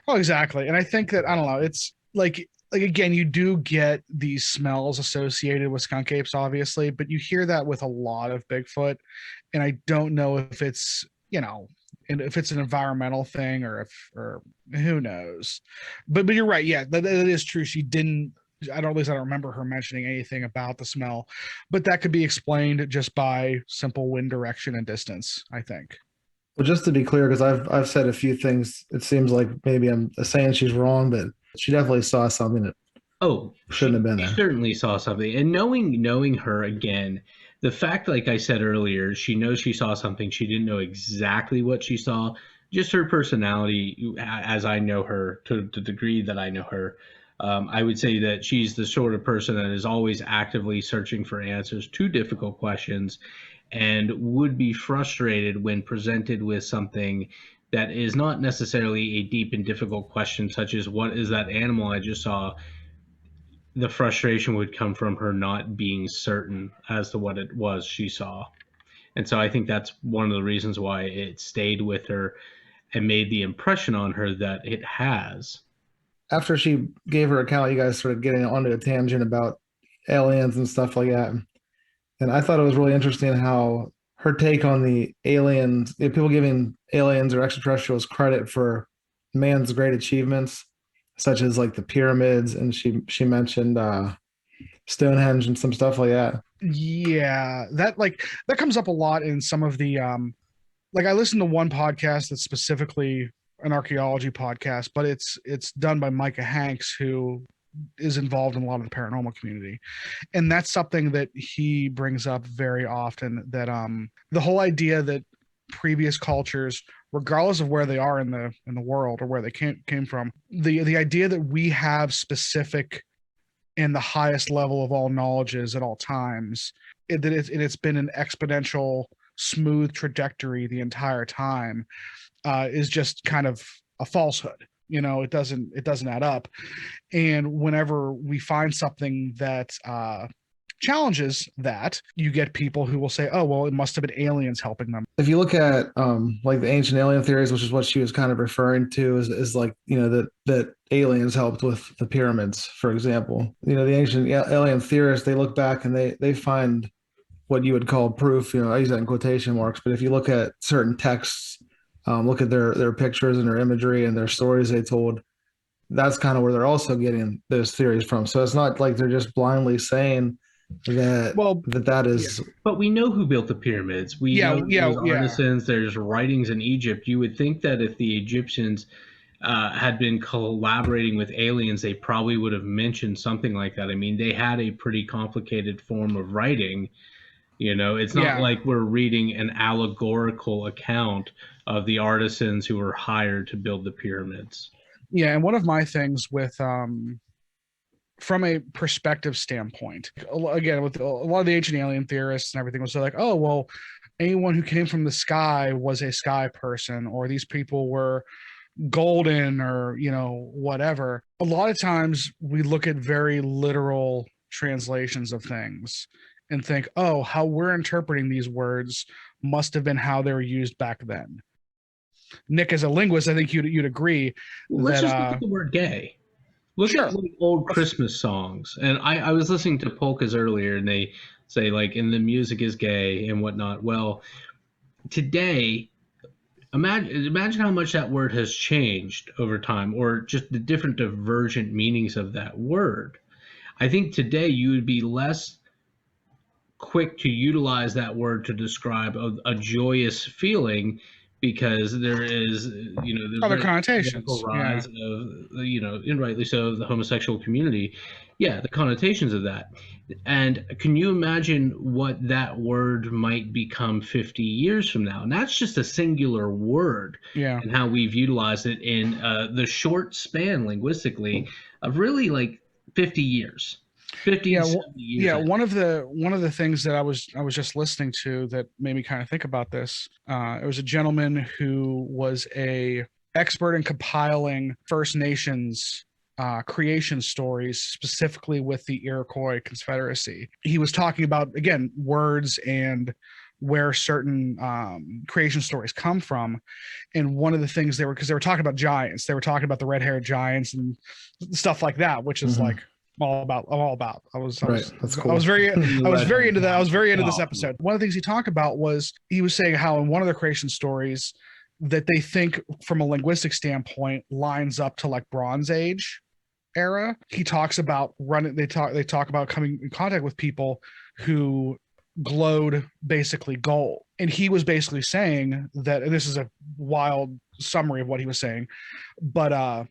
Oh, exactly. And I think that, I don't know, it's like again, you do get these smells associated with skunk apes, obviously, but you hear that with a lot of Bigfoot. And I don't know if it's, if it's an environmental thing or who knows. But you're right. Yeah, that is true. She didn't, I don't remember her mentioning anything about the smell, but that could be explained just by simple wind direction and distance, I think. Well, just to be clear, because I've said a few things, it seems like maybe I'm saying she's wrong, but she definitely saw something that shouldn't have been there. She certainly saw something. And knowing her again, the fact, like I said earlier, she knows she saw something. She didn't know exactly what she saw. Just her personality, as I know her, to the degree that I know her, I would say that she's the sort of person that is always actively searching for answers to difficult questions, and would be frustrated when presented with something that is not necessarily a deep and difficult question, such as what is that animal I just saw. The frustration would come from her not being certain as to what it was she saw. And so I think that's one of the reasons why it stayed with her and made the impression on her that it has. After she gave her account, you guys started getting onto a tangent about aliens and stuff like that. And I thought it was really interesting how her take on the aliens, people giving aliens or extraterrestrials credit for man's great achievements, such as like the pyramids, and she mentioned Stonehenge and some stuff like that. Yeah, that comes up a lot in some of the like I listened to one podcast that's specifically an archaeology podcast, but it's done by Micah Hanks, who is involved in a lot of the paranormal community. And that's something that he brings up very often, that the whole idea that previous cultures, regardless of where they are in the world or where they came from, the idea that we have specific and the highest level of all knowledges at all times, it's been an exponential smooth trajectory the entire time, is just kind of a falsehood. It doesn't add up. And whenever we find something that challenges that, you get people who will say, oh, well, it must have been aliens helping them. If you look at like the ancient alien theories, which is what she was kind of referring to, is like, that aliens helped with the pyramids, for example. The ancient alien theorists, they look back and they find what you would call proof. I use that in quotation marks, but if you look at certain texts, look at their pictures and their imagery and their stories they told, that's kind of where they're also getting those theories from. So it's not like they're just blindly saying that is. Yeah. But we know who built the pyramids. We know there's artisans. There's writings in Egypt. You would think that if the Egyptians had been collaborating with aliens, they probably would have mentioned something like that. I mean, they had a pretty complicated form of writing. It's not like we're reading an allegorical account of the artisans who were hired to build the pyramids. Yeah, and one of my things with from a perspective standpoint, again, with a lot of the ancient alien theorists and everything, was like, oh, well, anyone who came from the sky was a sky person, or these people were golden, or whatever. A lot of times we look at very literal translations of things and think, oh, how we're interpreting these words must have been how they were used back then. Nick, as a linguist, I think you'd agree. Let's just look at the word gay. Look at old Christmas songs. And I was listening to polkas earlier, and they say, like, and the music is gay and whatnot. Well, today, imagine how much that word has changed over time, or just the different divergent meanings of that word. I think today you would be less quick to utilize that word to describe a joyous feeling, because there is, there's other connotations. Rise of, and rightly so, the homosexual community. Yeah, the connotations of that. And can you imagine what that word might become 50 years from now? And that's just a singular word. Yeah. And how we've utilized it in the short span linguistically of really like 50 years. 50 70 years. Yeah, one of the things that I was just listening to that made me kind of think about this, it was a gentleman who was a expert in compiling First Nations creation stories, specifically with the Iroquois Confederacy. He was talking about, again, words and where certain creation stories come from. And one of the things because they were talking about giants, they were talking about the red-haired giants and stuff like that, which is like all about. I was very into that. I was very into this episode. One of the things he talked about was, he was saying how in one of the creation stories that they think from a linguistic standpoint lines up to like Bronze Age era. He talks about they talk about coming in contact with people who glowed basically gold. And he was basically saying that, and this is a wild summary of what he was saying, but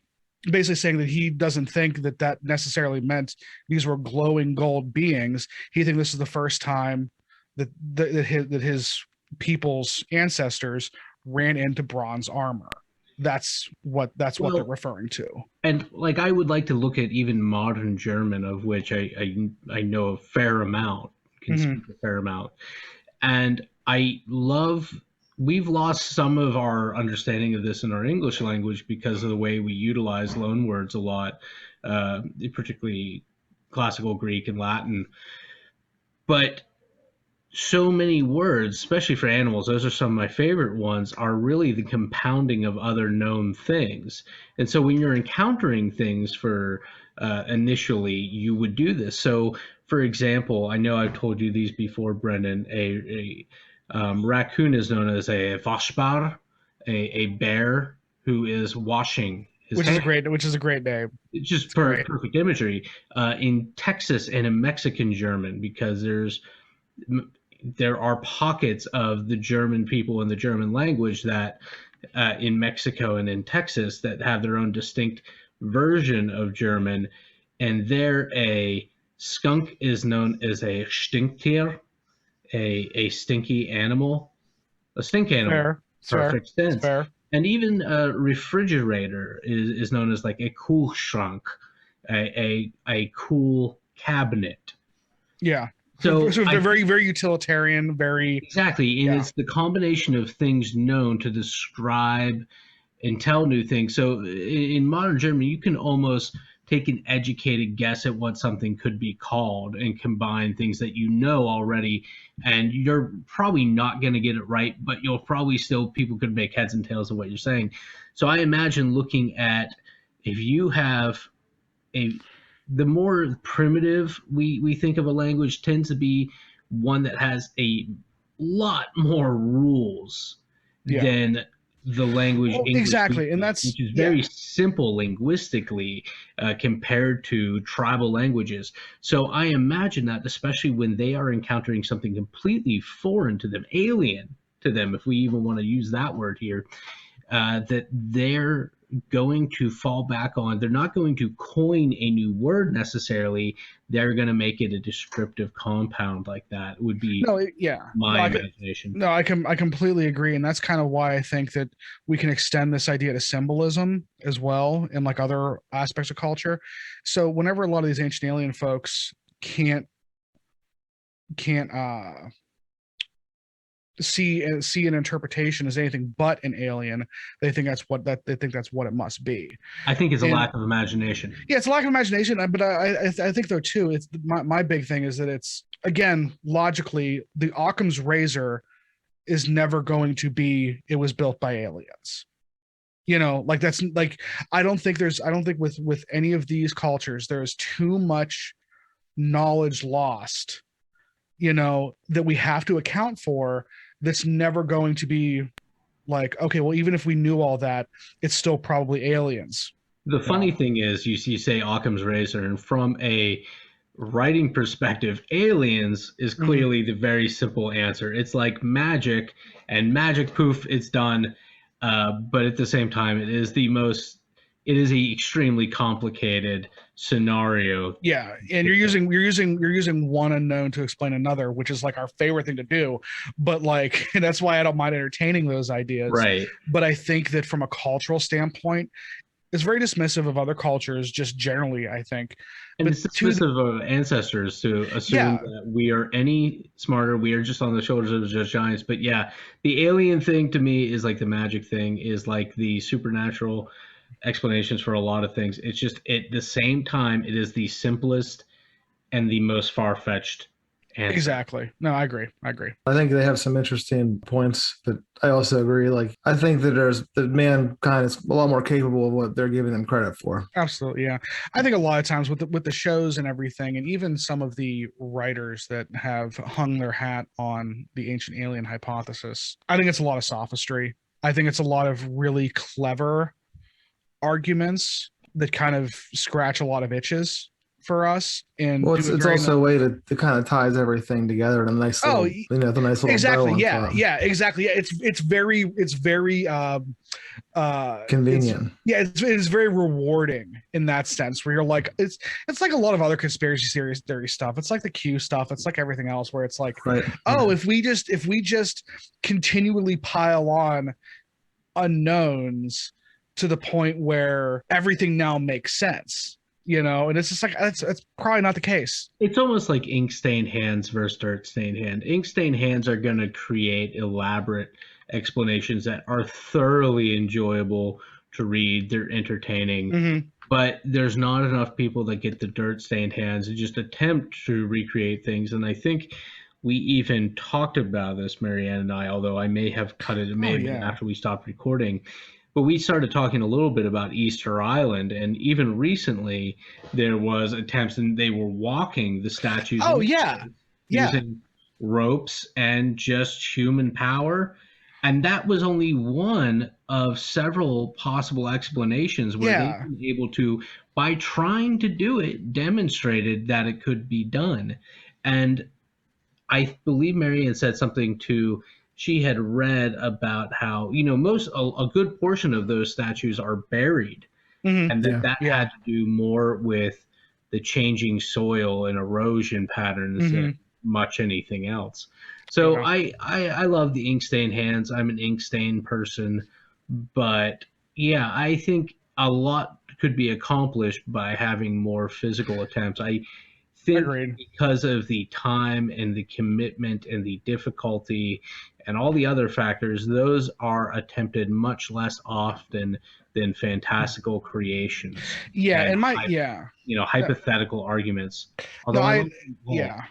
basically saying that he doesn't think that necessarily meant these were glowing gold beings. He thinks this is the first time that his people's ancestors ran into bronze armor. That's what they're referring to. And like, I would like to look at even modern German, of which I know a fair amount, can speak a fair amount. And we've lost some of our understanding of this in our English language because of the way we utilize loan words a lot, particularly classical Greek and Latin. But so many words, especially for animals, those are some of my favorite ones, are really the compounding of other known things. And so when you're encountering things initially, you would do this. So for example, I know I've told you these before, Brendan. Raccoon is known as a Waschbär, a bear who is washing his Which is hands. which is a great name. It's just It's great. perfect imagery. In Texas and in Mexican German, because there are pockets of the German people in the German language that in Mexico and in Texas that have their own distinct version of German, and there a skunk is known as a Stinktier, a stinky animal, a stink animal. Fair. It's Perfect fair. It's sense. fair. And even a refrigerator is known as like a Kühlschrank, a cool cabinet. Yeah. So they're very, very utilitarian, very exactly, and it's the combination of things known to describe and tell new things. So in modern German, you can almost take an educated guess at what something could be called and combine things that you know already, and you're probably not going to get it right, but you'll probably still, people could make heads and tails of what you're saying. So I imagine looking at, if you have the more primitive we think of a language tends to be one that has a lot more rules than the language English exactly, and that's which is very simple linguistically compared to tribal languages. So I imagine that, especially when they are encountering something completely foreign to them, alien to them, if we even want to use that word here, that they're going to fall back on. They're not going to coin a new word necessarily. They're going to make it a descriptive compound like that. Would be my imagination. I completely agree, and that's kind of why I think that we can extend this idea to symbolism as well in like other aspects of culture. So whenever a lot of these ancient alien folks can't see an interpretation as anything but an alien, they think that's what it must be. I think it's a lack of imagination. Yeah, it's a lack of imagination, but I think though too, it's my big thing is that it's, again, logically, the Occam's razor is never going to be it was built by aliens. You know, like that's like I don't think with any of these cultures there is too much knowledge lost, you know, that we have to account for, that's never going to be like, okay, well, even if we knew all that, it's still probably aliens. The funny thing is, you say Occam's razor, and from a writing perspective, aliens is clearly the very simple answer. It's like magic, and magic, poof, it's done. But at the same time, it is a extremely complicated scenario. Yeah, and you're using one unknown to explain another, which is like our favorite thing to do. But like that's why I don't mind entertaining those ideas. Right. But I think that from a cultural standpoint, it's very dismissive of other cultures, just generally, I think. And it's dismissive of ancestors to assume that we are any smarter. We are just on the shoulders of just giants. But yeah, the alien thing to me is like the magic thing, is like the supernatural explanations for a lot of things. It's just at the same time, it is the simplest and the most far-fetched answer. Exactly. No, I agree. I think they have some interesting points, but I also agree. Like, I think that mankind is a lot more capable of what they're giving them credit for. Absolutely, yeah. I think a lot of times with the shows and everything, and even some of the writers that have hung their hat on the ancient alien hypothesis, I think it's a lot of sophistry. I think it's a lot of really clever arguments that kind of scratch a lot of itches for us. And well, it's also a way to kind of ties everything together in a nice little, the nice little exactly, bow yeah, exactly. Yeah, it's very convenient. It's very rewarding in that sense, where you're like, it's like a lot of other conspiracy theory stuff. It's like the Q stuff. It's like everything else, where it's like, if we just continually pile on unknowns to the point where everything now makes sense, you know, and it's just like that's probably not the case. It's almost like ink stained hands versus dirt stained hand. Ink stained hands are going to create elaborate explanations that are thoroughly enjoyable to read. They're entertaining, but there's not enough people that get the dirt stained hands and just attempt to recreate things. And I think we even talked about this, Marianne and I, although I may have cut it maybe after we stopped recording. but we started talking a little bit about Easter Island, and even recently there was attempts, and they were walking the statues Oh yeah, yeah, using ropes and just human power. And that was only one of several possible explanations where they've yeah. been able to, by trying to do it, demonstrated that it could be done. And I believe Marianne said something to, she had read about how, a good portion of those statues are buried, Hmm. and Yeah. that Yeah. had to do more with the changing soil and erosion patterns Hmm. than much anything else. So Yeah. I love the ink stain hands. I'm an ink stain person, but yeah, I think a lot could be accomplished by having more physical attempts. I think Agreed. because of the time and the commitment and the difficulty and all the other factors, those are attempted much less often than fantastical creations Yeah, and and yeah. No, hypothetical arguments. no, Although I like them all. yeah.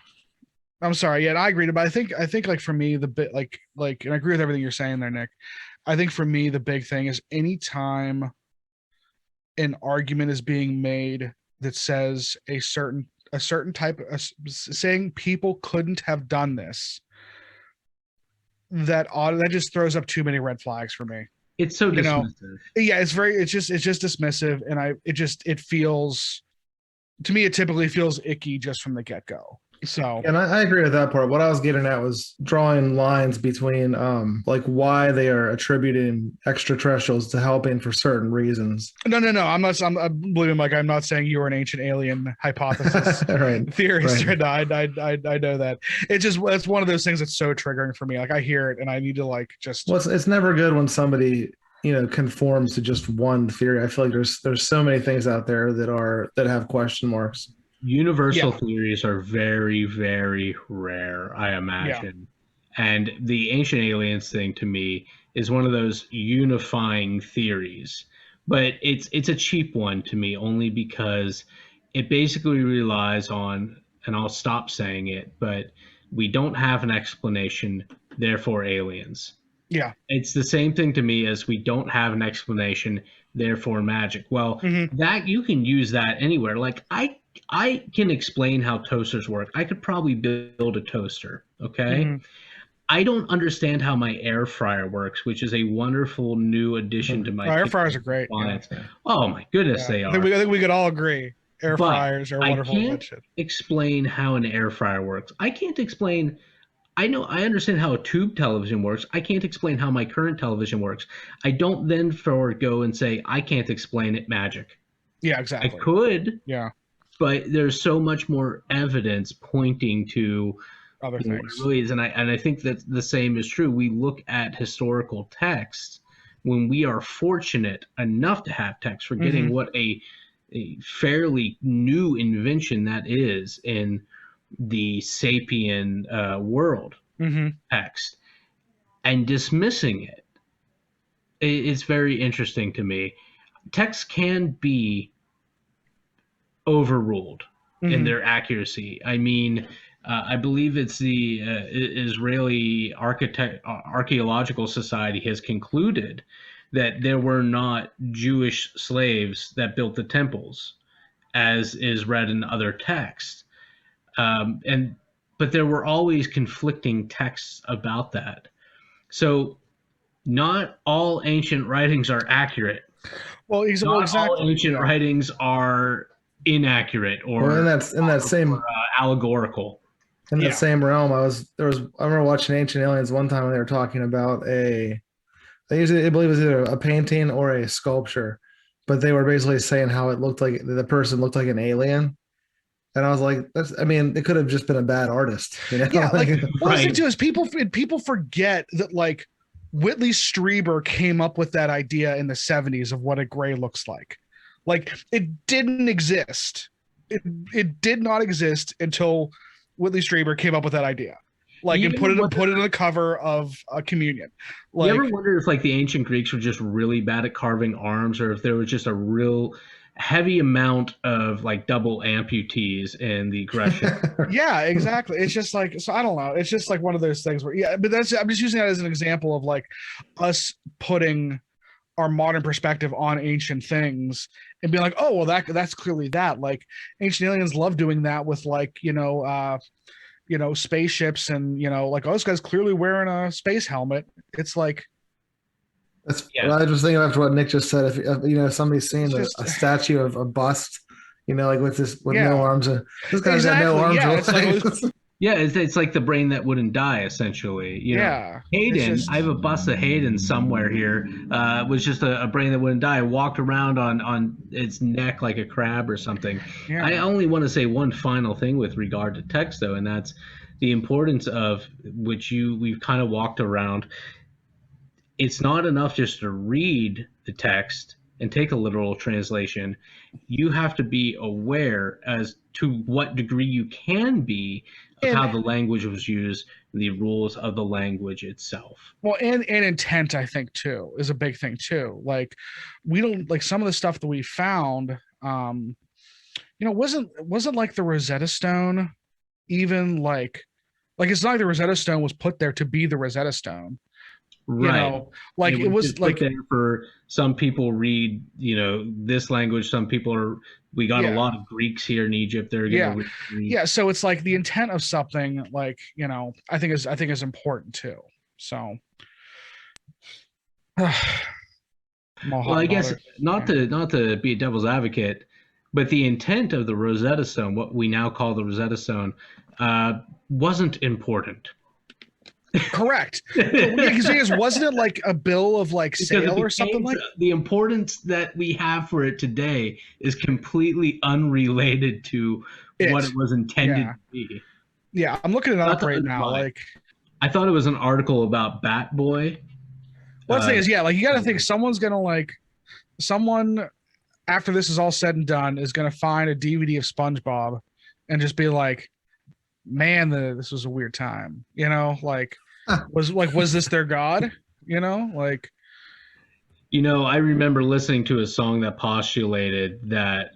I'm sorry. Yeah, I agree. But I think like for me, the bit and I agree with everything you're saying there, Nick. I think for me, the big thing is anytime an argument is being made that says a certain type of saying people couldn't have done this, that just throws up too many red flags for me. It's so You know, dismissive. yeah, it's just dismissive, and it feels, to me, it typically feels icky just from the get-go. So And I agree with that part. What I was getting at was drawing lines between like why they are attributing extraterrestrials to helping for certain reasons. no, I'm believing, Mike. I'm not saying you are an ancient alien hypothesis Right. theorist. Right. No, I know that. It's one of those things that's so triggering for me. Like I hear it and I need to like just. Well, it's never good when somebody, conforms to just one theory. I feel like there's so many things out there that have question marks. Universal Yeah. theories are very, very rare, I Yeah. imagine. And the ancient aliens thing to me is one of those unifying theories. But it's a cheap one to me only because it basically relies on, and I'll stop saying it, but we don't have an explanation, therefore aliens. Yeah. It's the same thing to me as we don't have an explanation, therefore magic. Well, Hmm. that you can use that anywhere. Like I can explain how toasters work. I could probably build a toaster, okay? Hmm. I don't understand how my air fryer works, which is a wonderful new addition to my Air kitchen fryers are great. Yeah. appliance. Oh my goodness, Yeah. they I think are. we could all agree. Air But fryers are a I wonderful can't invention. explain how an air fryer works. I can't explain. I understand how a tube television works. I can't explain how my current television works. I don't then go and say I can't explain it magic. Yeah, I exactly. could, Yeah. but there's so much more evidence pointing to Other what it things. really is. And I think that the same is true. We look at historical texts when we are fortunate enough to have text, forgetting Mhm. what a fairly new invention that is in the sapien world Hmm. text, and dismissing it. It's very interesting to me. Texts can be overruled in Hmm. their accuracy. I mean, I believe it's the Israeli Archaeological Society has concluded that there were not Jewish slaves that built the temples, as is read in other texts. And but there were always conflicting texts about that. So not all ancient writings are accurate. Well, Not all exactly. ancient Yeah. writings are inaccurate Well, or, in that same allegorical. Yeah. same realm, I remember watching Ancient Aliens one time when they were talking about they usually I believe it was either a painting or a sculpture, but they were basically saying how it looked like the person looked like an alien. And I was like, I mean, it could have just been a bad artist, Yeah, like one thing Right. too is people forget that like Whitley Strieber came up with that idea in the 70s of what a gray looks like. Like it didn't exist. It did not exist until Whitley Strieber came up with that idea. Like You and ever put it on the cover of a Communion. You ever Like wonder if like the ancient Greeks were just really bad at carving arms, or if there was just a real heavy amount of like double amputees in the Grecian? yeah, exactly. It's just like, so I don't know. It's just like one of those things where, yeah, but I'm just using that as an example of like us putting our modern perspective on ancient things and being like, oh, well, that's clearly that. Like ancient aliens love doing that with like, spaceships and, like, oh, this guy's clearly wearing a space helmet. It's like, That's what I was just thinking after what Nick just said. If somebody's seeing a statue of a bust, like with no arms, this guy's got no arms. Yeah, it's like the brain that wouldn't die, essentially. Hayden, I have a bust of Hayden somewhere here. Was just a brain that wouldn't die. Walked around on its neck like a crab or something. Yeah. I only want to say one final thing with regard to text, though, and that's the importance of which we've kind of walked around. It's not enough just to read the text and take a literal translation. You have to be aware as to what degree you can be of how the language was used, the rules of the language itself. Well, and intent, I think, too, is a big thing, too. Like, we don't, like, some of the stuff that we found, wasn't like the Rosetta Stone even like it's not like the Rosetta Stone was put there to be the Rosetta Stone. Right. It was like there for some people read, this language. Some people we got a lot of Greeks here in Egypt. They're going to read Greek. Yeah. So it's like the intent of something like, I think is important too. So. Well, I guess not to be a devil's advocate, but the intent of the Rosetta Stone, what we now call the Rosetta Stone, wasn't important. Correct. Because wasn't it like a bill of like sale or something like the importance that we have for it today is completely unrelated to what it was intended to be. Yeah, I'm looking it up right now. Like, I thought it was an article about Bat Boy. Well, the thing is, you got to think someone's someone after this is all said and done is gonna find a DVD of SpongeBob and just be like, man, this was a weird time, was this their god, I remember listening to a song that postulated that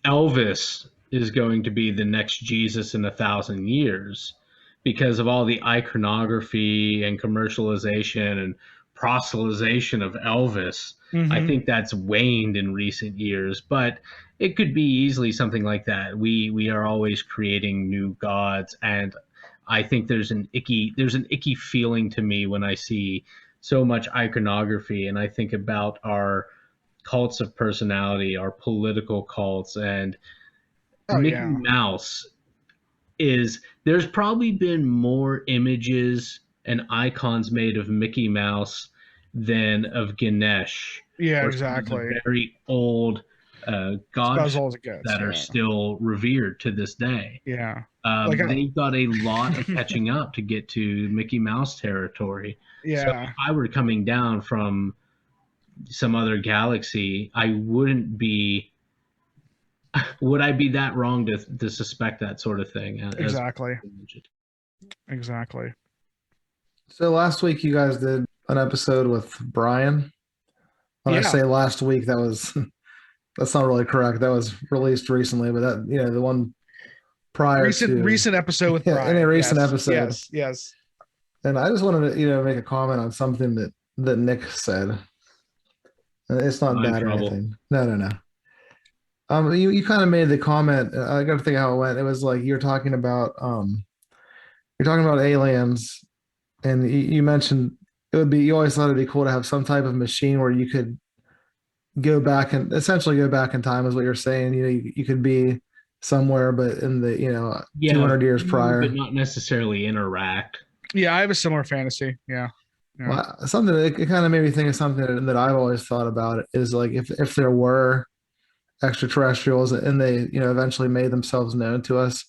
Elvis is going to be the next Jesus in 1,000 years because of all the iconography and commercialization and proselytization of Elvis. Mm-hmm. I think that's waned in recent years, but it could be easily something like that. We are always creating new gods, and I think there's an icky feeling to me when I see so much iconography, and I think about our cults of personality, our political cults, and Mickey Mouse there's probably been more images and icons made of Mickey Mouse than of Ganesh. Yeah, exactly. Very old gods that are still revered to this day. Yeah. They've got a lot of catching up to get to Mickey Mouse territory. Yeah. So if I were coming down from some other galaxy, would I be that wrong to suspect that sort of thing? Exactly. Exactly. So last week you guys did an episode with Brian. When I say last week, that's not really correct. That was released recently, but that the one prior recent episode with Brian. In a recent episode. Yes. And I just wanted to make a comment on something that Nick said. It's not bad or anything. No. You kind of made the comment. I got to think how it went. It was like you're talking about aliens, and you mentioned you always thought it'd be cool to have some type of machine where you could essentially go back in time, is what you're saying. You could be somewhere, but in the 200 years prior, but not necessarily interact. Yeah, I have a similar fantasy. Yeah. Well, something it kind of made me think of something that I've always thought about is like if there were extraterrestrials and they eventually made themselves known to us,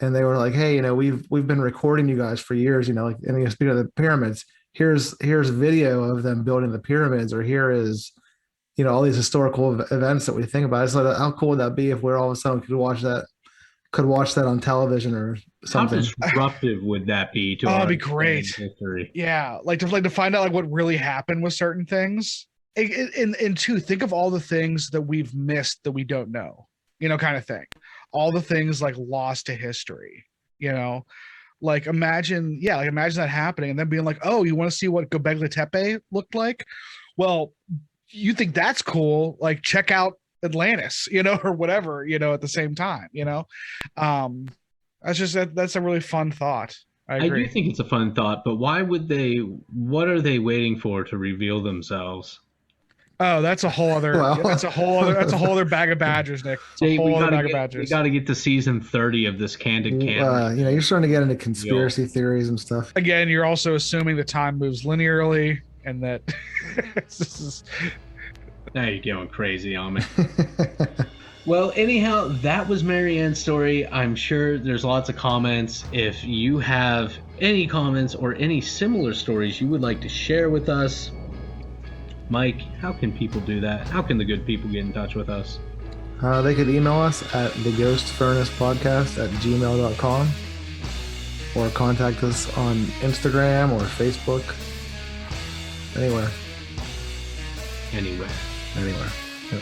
and they were like, hey, we've been recording you guys for years, and speaking of the pyramids, here's video of them building the pyramids, or here is all these historical events that we think about. It's like, how cool would that be if we're all of a sudden could watch that on television or something? How disruptive would that be to it'd be great history? Yeah, like to find out like what really happened with certain things. And two, think of all the things that we've missed that we don't know, kind of thing. All the things like lost to history, like imagine that happening and then being like, oh, you want to see what Göbekli Tepe looked like? well, you think that's cool, like check out Atlantis, or whatever, at the same time, that's a really fun thought. I I agree. do think it's a fun thought, but why would they? What are they waiting for to reveal themselves? Oh, that's a whole other. Well- that's a whole other bag of badgers, Nick. It's a We whole other gotta bag of we badgers. got to get to season 30 of this Candid Camera. You're starting to get into conspiracy theories and stuff. Again, you're also assuming the time moves linearly, and that this is. Now you're going crazy on me. Well, anyhow, that was Marianne's story. I'm sure there's lots of comments. If you have any comments or any similar stories you would like to share with us, Mike, how can people do that? How can the good people get in touch with us? They could email us at theghostfurnacepodcast@gmail.com or contact us on Instagram or Facebook. Anywhere. Anyway. Yeah.